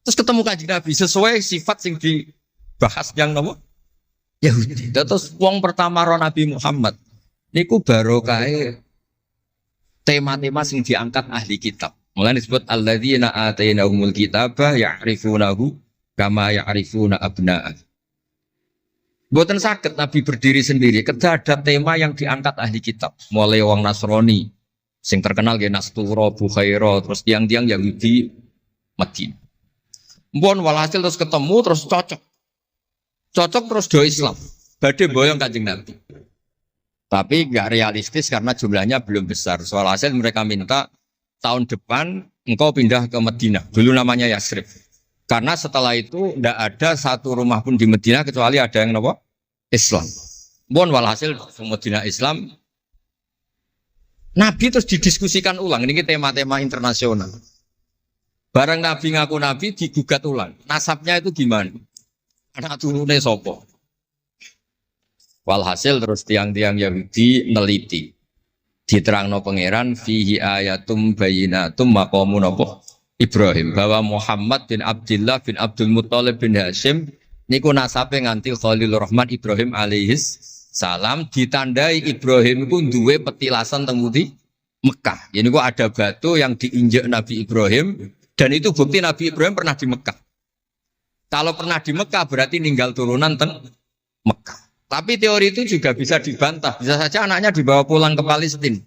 Terus ketemu Kanjeng Nabi sesuai sifat sing dibahas yang nomor Yahudi. Terus wong pertama ro Nabi Muhammad niku barokahe tema-tema sing diangkat ahli kitab. Mulane disebut alladzina atainahumul kitaba ya'rifunahu kama ya'rifuna abna'ah. Mboten saged Nabi berdiri sendiri, kedah ada tema yang diangkat ahli kitab. Mulai wong Nasrani sing terkenal nggih Nastura, Bukhaira, terus tiang-tiang Yahudi Madinah. Mpun walhasil terus ketemu terus cocok. Cocok terus do Islam. Badhe boyong Kanjeng Nabi. Tapi enggak realistis karena jumlahnya belum besar. Soal hasil mereka minta tahun depan engkau pindah ke Madinah. Dulu namanya Yasrib. Karena setelah itu tidak ada satu rumah pun di Madinah kecuali ada yang apa? Islam. Bon walhasil Madinah Islam. Nabi terus didiskusikan ulang. Ini tema-tema internasional. Barang Nabi ngaku Nabi digugat ulang. Nasabnya itu gimana? Anak turunnya sopo. Walhasil terus tiang-tiang Yahudi neliti. Diterangno pangeran fihi ayatum bayinatum maqamun apa? Ibrahim, bahwa Muhammad bin Abdullah bin Abdul Muttalib bin Hashim niku nasabe nganti Khalilur Rahman Ibrahim alaihis salam, ditandai Ibrahim iku duwe petilasan teng di Mekah. Ya niku ada batu yang diinjak Nabi Ibrahim dan itu bukti Nabi Ibrahim pernah di Mekah. Kalau pernah di Mekah berarti ninggal turunan teng Mekah. Tapi teori itu juga bisa dibantah. Bisa saja anaknya dibawa pulang ke Palestina.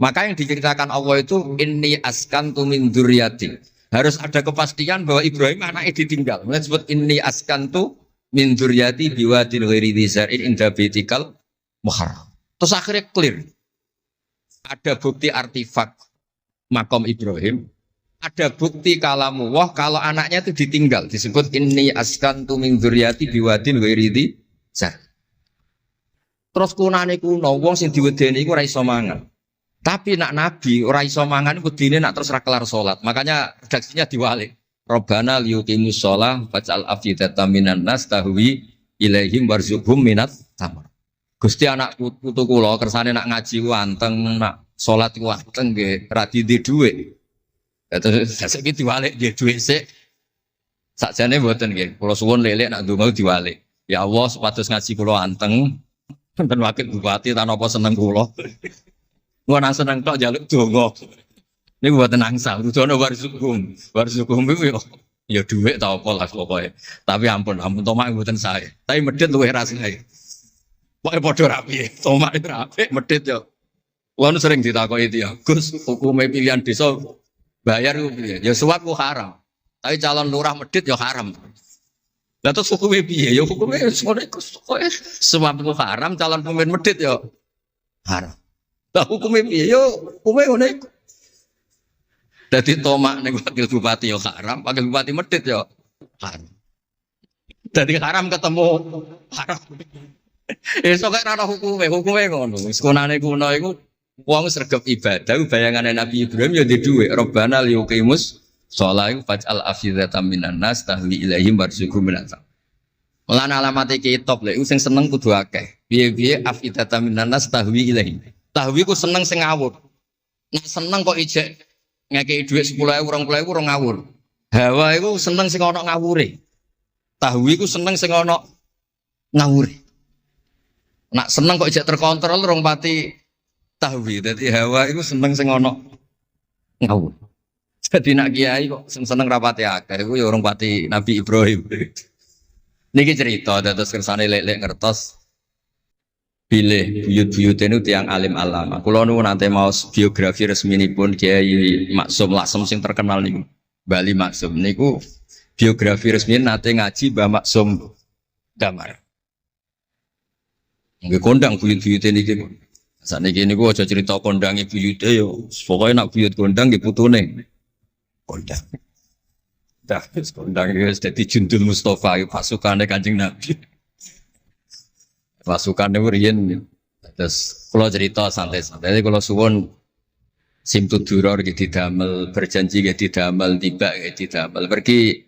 Maka yang diceritakan Allah itu inni askantu min dzurriyyati. Harus ada kepastian bahwa Ibrahim anaknya ditinggal. Mulai disebut inni askantu min dzurriyyati biwadin ghairi dzar'in inda baitikal muharram. Terus akhirnya clear. Ada bukti artifak makom Ibrahim. Ada bukti kalamullah kalau anaknya itu ditinggal. Disebut inni askantu min dzurriyyati biwadin ghairi dzar'in. Terus kunane kuno wong sing diwedeni iku ora iso mangan. Tapi nak Nabi ora iso mangan wedine nak terus ra kelar salat. Makanya redaksinya diwalik. Rabbana liyuqimus shalah faj'al afidatan minan nas tahwi ilaihim warzuqhum minat tamar. Gusti anak putu kula kersane nak ngaji ku anteng, nak salat ku anteng nggih ra di dhuwit. Terus saiki diwalik nggih dhuwit sik. Sakjane mboten nggih. Kula suwun lelek nak ndonga diwalik. Ya Allah supados ngaji kula anteng. Wonten wakil bupati tanpa seneng kula. Gua nang seneng tok njaluk donga. Niku mboten angsal, kudono warzuqhum. Warzuqhum iku ya dhuwit ta apa lah pokoke. Tapi ampun tomak mboten sae. Tapi medhit luwih rasane. Pokoke padha rapi. Tomak itu rapi, medhit yo. Kuwi sering ditakoki dia, Gus, hukume pilihan desa bayar ku piye? Ya suap ku haram. Tapi calon lurah medhit yo haram. Lah terus hukume piye? Ya hukume sore kowe suap ku haram, calon pemimpin medhit yo haram. Lah hukumnya piye yo hukume ngono iku. Dadi tomak ning wakil bupati yo haram, wakil bupati medhit yo haram. Dadi haram ketemu haram. Esuk kok ora hukume ngono. Wis konane kuno iku wong sregep ibadah bayangane Nabi Ibrahim yo ndek dhuwit. Rabbana liyuqimus shalah faj'al afidatan minan nas tahwi ilaihim warzuqhum minat. Lan alamate kitab lek sing seneng kudu akeh. Piye-piye afidatan minan nas tahwi ilaihim. Tahwi ku seneng sing ngawur. Nek seneng kok ijek ngekeki dhuwit 10.000 20.000 ora ngawur. Hawa iku seneng sing ana ngawure. Tahwi ku seneng sing ana ngawure. Nak seneng kok ijek terkontrol rong pati tahwi. Dadi hawa iku seneng sing ana ngawur. Jadi nak kiai kok sing seneng rapati akeh iku ya urung pati Nabi Ibrahim. Niki cerita dados kersane lek-lek ngertos pilih buyut-buyut itu tiang alim alama. Kulo nu nanti mau biografi resmi ini pun Kiai Maksum Lasem sing terkenal nih Bali Maksum. Niku biografi resmi nanti ngaji Mbah Maksum Damar. Nggih kondang buyut-buyut ini gitu. Saat ini niku aja cerita kondangi buyut yo. Pokoknya nak buyut kondang di putune kondang. Dah kondang itu jadi Jundul Mustafa pasukannya Kanjeng Nabi. Pasukan itu riyen terus kalau cerita santai-santai jadi kalau suwon simtu duror gitu damel berjanji gitu damel tiba gitu damel pergi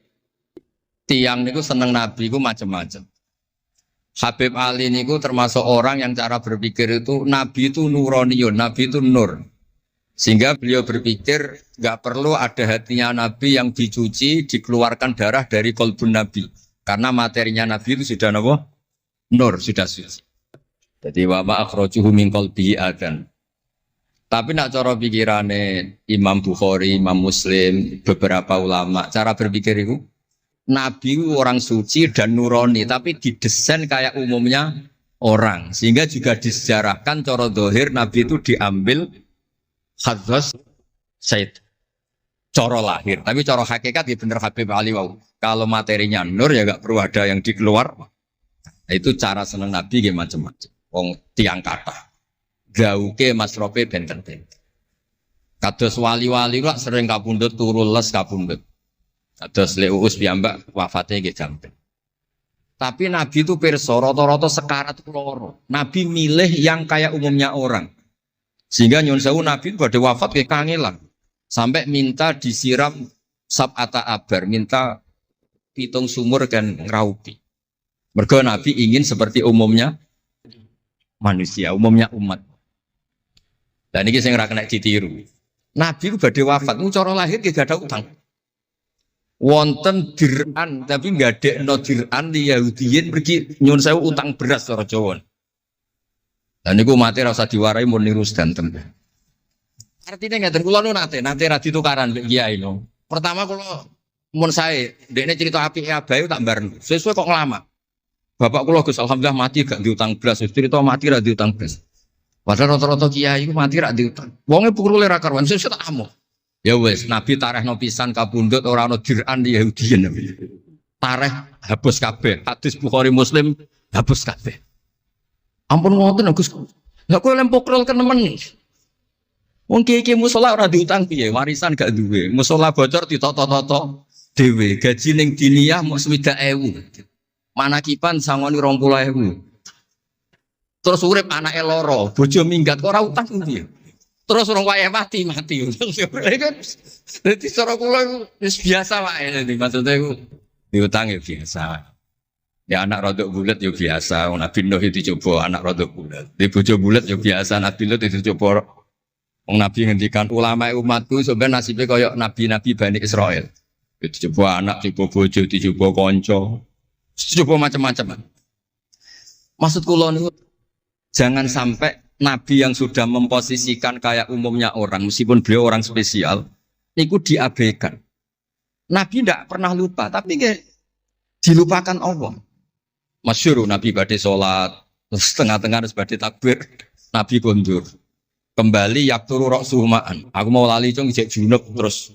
tiang niku seneng Nabi ku macam-macam Habib Ali niku termasuk orang yang cara berpikir itu Nabi itu nuroniyun, Nabi itu nur. Sehingga beliau berpikir nggak perlu ada hatinya Nabi yang dicuci, dikeluarkan darah dari kolbun Nabi. Karena materinya Nabi itu sudah apa? Nur, sudah suci. Jadi wa ma akhrajuhu min qalbihi adan. Tapi nak cara pikirane Imam Bukhari, Imam Muslim, beberapa ulama, cara berpikir itu Nabi orang suci dan nurani, tapi didesain kayak umumnya orang. Sehingga juga disejarahkan cara dohir Nabi itu diambil khadzos Said. Cara lahir, tapi cara hakikat ya bener Habib Ali wow. Kalau materinya nur ya gak perlu ada yang dikeluar. Itu cara seneng Nabi ya macam-macam. Wong tiang kata. Gauke masrope benten-benten. Kados wali-wali kok sering kapundhut turu les kapundhut. Kados Leuus piyambak wafate nggih jampen. Tapi Nabi itu pirsa rata-rata sekarat loro. Nabi milih yang kayak umumnya orang. Sehingga nyuwun sewu Nabi pada wafat kayak kangelan. Sampai minta disiram sab'ata abar, minta pitung sumur kan ngraupi. Mergo Nabi ingin seperti umumnya manusia, umumnya umat. Dan ini saya nggak kena ditiru. Nabi itu badhe wafat, cara lahir gak ada utang. Wonten dir'an, tapi nggak ada no dir'an di Yahudiyin pergi nyuwun sewu utang beras cara Jawa. Dan niku mati rasa diwarai mun niru sedanten. Artinya ngeten kula nu nate ra ditukaran mbek kiai lho. Pertama kula mun sae ndekne cerita apike abahe tak bareng. Sesuai kok lama. Bapak kula Gus alhamdulillah mati gak diutang beras, cerita mati ra diutang beras. Padahal rata-rata kiai iku mati ra diutang. Wonge purule ra karuan sesuk tak amuh. Ya wis, Nabi tarehno pisan kapundhut ora ana dir'an Yahudiyen. Tareh hapus kabeh. Hadis Bukhari Muslim hapus kabeh. Ampun ngoten Gus. Lah kowe lempok rol kenemen. Wong kiai musala ora diutang piye? Warisan gak duwe. Musala bocor ditoto-toto dhewe. Gaji ning diniyah mung 60.000. Manakipan sangoni 20.000. Terus urip anake loro, bojo minggat kok ora utang piye? Terus orang wayah mati. Jadi cara kula wis biasa wae. Maksudnya diutang ya biasa. Ya anak rodok bulat ya biasa. Nabi Nuh itu coba anak rodok bulat. Di bojo bulat ya biasa. Nabi Nuh itu coba. Nabi ngendikan ulama umatku sebenarnya nasibnya kayak nabi-nabi Bani Israel. Itu coba anak, coba bojo, coba konco, coba macam-macam. Maksud kula niku jangan sampai Nabi yang sudah memposisikan kayak umumnya orang, meskipun beliau orang spesial, itu diabaikan. Nabi tidak pernah lupa, tapi dilupakan Allah. Masyhur Nabi badhe sholat, terus tengah-tengah harus badhe takbir, Nabi kondur. Kembali yakturu roksuhumaan. Aku mau lali cung ijek junub terus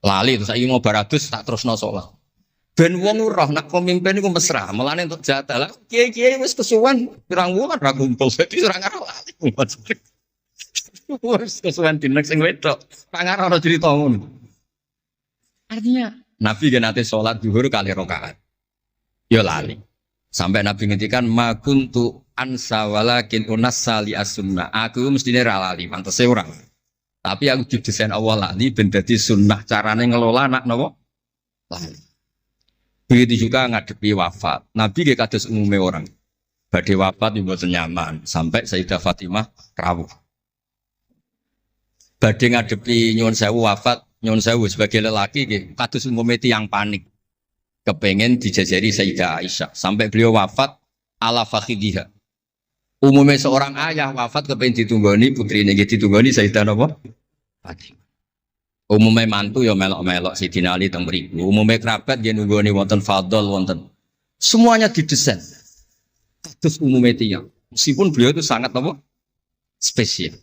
lali terus saya mau baratus tak terus no sholat. Ben wong roh nak pemimpin iku mesra, melane untuk jatah lah. Kiai-kiai wis kesuwen pirang wulan ra kumpul, dadi ora ngarep lali. Wis kesuwen dinek sing wedok. Pangar ora cerita ngono. Artinya Nabi gen nate salat zuhur kali rakaat. Ya lali. Sampai Nabi ngendikan ma kuntu ansa walakin unassali as-sunnah. Aku mestine ra lali, pantese ora. Tapi aku didesain Allah lali ben dadi sunnah carane ngelola anak napa? Lali. Begitu juga ngadepi wafat. Nabi gak kados umumnya orang. Badhe wafat yang mboten nyaman sampai Sayyidah Fatimah rawuh. Badhe ngadepi nyuwun sewu wafat, nyuwun sewu sebagai lelaki nggih kados umumnya tiyang panik. Kepengen dijajari Sayyidah Aisyah sampai beliau wafat ala fakhidiha. Umumnya seorang ayah wafat kepengen ditunggoni putrine nggih ditunggoni Sayyidah napa? Fatimah. Umumnya mantu ya melok-melok Sidina Ali teng mriku. Umumnya kerabat nggih nunggoni wonten fadhol wonten. Semuanya didesain. Kados umumnya tiyang. Meskipun beliau itu sangat apa? Spesial.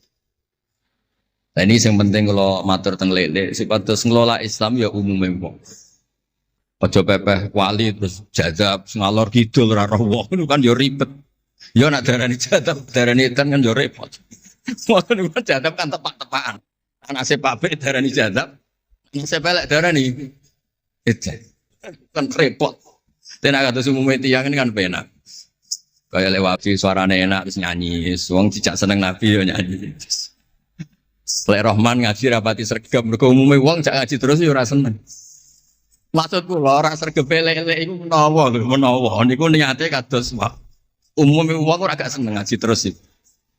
Nah ini yang penting kalau matur teng lele, sipatos ngelola Islam ya umumnya wong. Aja pepeh wali terus jadab ngalor kidul ora roh wong kan ya ribet. Ya nak darani jadab, darani edan kan ya repot. Wong kan jadab kan tepak-tepakan. Anak sepak be darani jadab, anak sepelek darani edan. Kan repot. Tenak kados umumnya tiyang ini kan penak. Kayak lewat suarane enak terus nyanyi, wong dijak seneng Nabi ya nyanyi. Lek Rahman ngaji rapati sregep mergo umume wong jak ngaji terus ya ora seneng. Maksud kula ora sregep lele iku menawa lho, menawa niku niate kados umume wong ora gak seneng ngaji terus iki.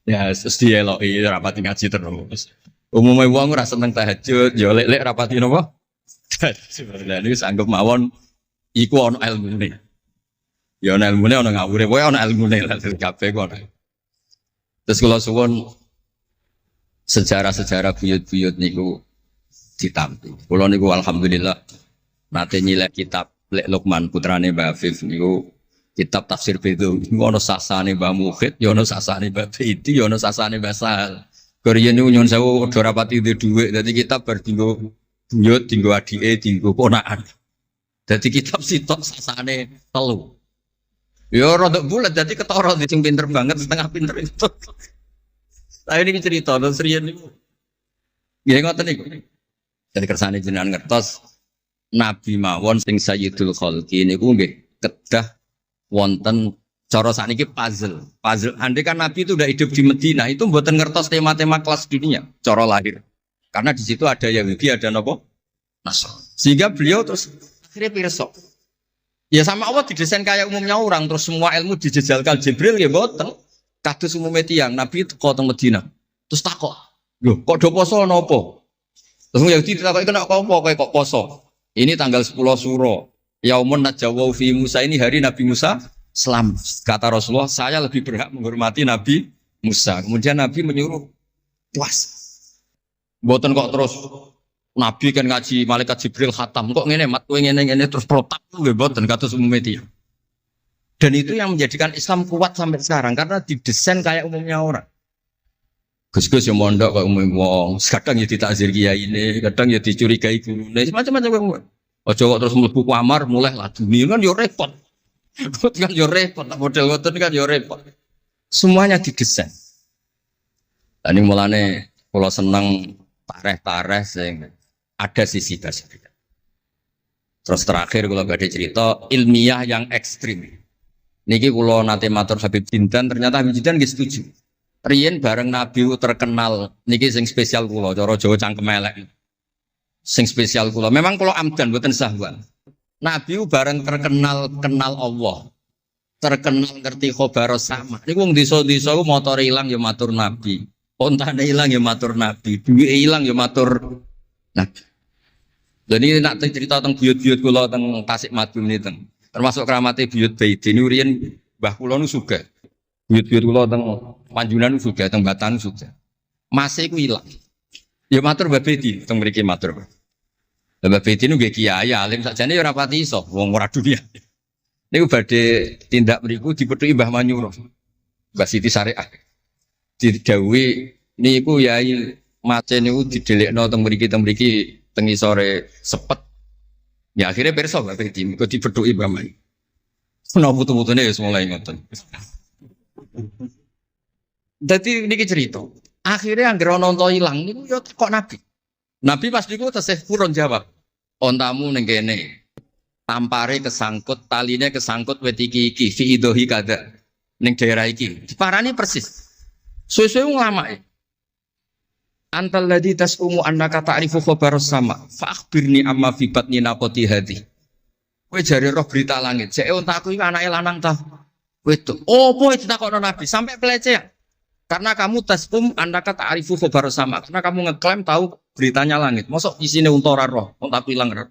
Ya terus dieloki rapati ngaji terus. Umume wong ora seneng tahajud, ya lek rapati napa? Sebenarnya niku sanggep mawon iku ana ilmune. Ya ana ilmune ana ngawure, pokoke ana ilmune lah kabeh kok. Terus kula suwun sejarah-sejarah buyut-buyut niku ditampi. Kula niku alhamdulillah nate nyilek kitab Lek Lukman putrane Mbah Afif niku kitab tafsir Bedo. Niku ana sasane Mbah Mukhid, ya ana sasane Mbah Bedi, ya ana sasane Mbah Sahal. Koriyen niku nyuwun sewu ora rapati duwe dhuwit, dadi kitab bar dinggo buyut, dinggo adike, dinggo ponakan. Dadi kitab sitok sasane telu. Ya rada bulat dadi ketara sing pinter banget setengah pinter itu. Lah ini cerita terus riyen niku. Nggih ngoten niku. Jadi kersane jenengan ngertos Nabi mawon sing Sayyidul Khalqi niku nggih kedah wonten cara sakniki puzzle. Puzzle andai kan Nabi itu udah hidup di Madinah itu mboten ngertos tema-tema kelas dunia cara lahir. Karena di situ ada Yahudi, ada napa? Nasrani. Sehingga beliau terus akhirnya pirsa. Ya sama Allah didesain kayak umumnya orang terus semua ilmu dijejalkan Jibril ya mboten. Kados umume tiyang Nabi teko teng Madinah. Terus takok, "Lho, kok do poso napa?" Terus Yahudi ditakoki kena apa kok poso? Ini tanggal 10 Suro. Yaumun najawau fi Musa, ini hari Nabi Musa selamat. Kata Rasulullah, saya lebih berhak menghormati Nabi Musa. Kemudian Nabi menyuruh puasa. Mboten kok terus Nabi kan ngaji malaikat Jibril khatam kok ngene mat kowe ngene terus protap nggih mboten kados umume tiyang. Dan itu yang menjadikan Islam kuat sampai sekarang karena didesain kayak umumnya orang. Gus-gus yang mondok kok umum wong, kadang ya ditakzir kiai ini, kadang ya dicurigai gurune, macam-macam wong. Aja kok terus mlebu kamar mulai lah dunia kan yo repot. Kan yo repot, model ngoten kan yo repot. Semuanya didesain. Lah ning mulane kula seneng tareh-tareh sing ada sisi basicnya. Terus terakhir kalau badhe cerita ilmiah yang ekstrim. Niki kula nate matur Habib Jindan, ternyata Habib Jindan nggih setuju. Riyen bareng Nabi terkenal niki sing spesial kula cara Jawa cangkem elek. Sing spesial kula. Memang kula amdan mboten sahwan. Nabi bareng terkenal kenal Allah. Terkenal ngerti khobaros sama. Niku wong desa-desa ku motor ilang ya matur Nabi. Ontane ilang ya matur Nabi. Duwe ilang ya matur Nabi. Jadi nak cerita tentang buyut-buyut kula teng Tasikmalaya niki termasuk keramate buyut Baiti niku riyen mbah kula nu sugih. Buyut-buyut kula teng Panjunan sugih, teng Batan sugih. Mase iku ilang. Ya matur Mbah Baiti teng mriki matur. Mbah Baiti niku nggih kiai alim sakjane ya ora pati iso wong ora dunia. Niku badhe tindak mriku dipethuki Mbah Manyuro. Mbah Siti Syariah. Didhawuhi niku yai mace niku didelekno teng mriki teng isore sepet. Ya akhirnya pirsa Mbah Baiti kok dipethuki Mbah Manyuro. Ana putu-putune wis mulai ngoten. Dadi niki cerita. Akhirnya anggere ana unta ilang niku ya kok Nabi. Nabi pas niku tesih purun jawab. Ontamu ning kene. Tampare kesangkut, taline kesangkut wit iki fi idohi kada ning daerah iki. Diparani persis. Suwe-suwe nglamake. Antal ladzi tasumu annaka ta'rifu khabaras sama. Fa akhbirni amma fi batni naqati hadi. Kowe jare roh berita langit. Jek ontaku iki anake lanang ta. Wedok. Opo ditakokno Nabi sampai pelecehan. Karena kamu tasum annaka ta'rifu khabaras sama. Karena kamu ngeklaim tahu beritanya langit. Mosok isine unta ora roh, ontaku ilang roh.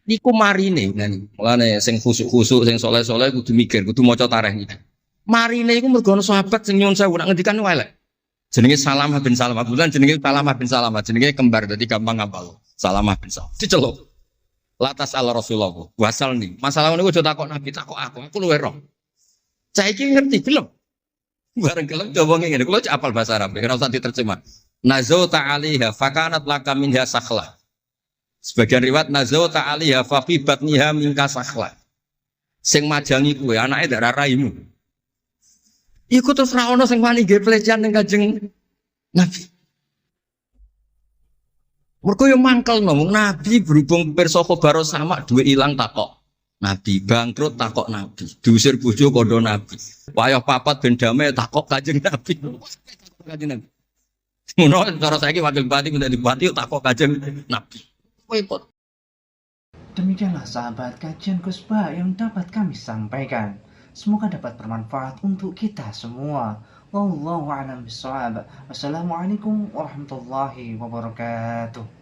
Niku marine ngene. Mulane sing khusuk-khusuk sing saleh-saleh kudu mikir, kudu maca tarikh iki. Marine iku mergo ana sahabat sing nyuwun sewu nak ngendikan elek. Jenenge Salamah bin Salamah. Bulan jenenge Salamah bin Salamah, jenenge kembar dadi gampang ngapal. Salamah bin Salamah. Diceluk. Latas ala Rasulullah. Wasal nih. Masalah niku aja takok Nabi, takok aku luwe roh. Saiki ngerti gelem. Bareng gelem coba ngene. Kulo cek apal bahasa Arab, ora usah diterjemah. Nazau ta'aliha fakanat laka minha sakhla. Sebagian riwayat nazau ta'aliha fa fi batniha minka sakhla. Sing majangi kuwe anake ndak raimu. Iku terus ra ono sing wani nggih pelecehan ning Kanjeng Nabi. Mergo yo mangkelno Nabi berhubung pirsa khabar sama duwe ilang takok. Nabi bangkrut takok Nabi, diusir bojo kondo Nabi. Wayah papat ben damai takok Kanjeng Nabi. Kanjeng Nabi. Ngono cara saiki wakil bupati minta dibupati takok Kanjeng Nabi. Repot. Demikianlah sahabat kajian Kusba yang dapat kami sampaikan. Semoga dapat bermanfaat untuk kita semua. Wallahu a'lam bishawab. Wassalamualaikum warahmatullahi wabarakatuh.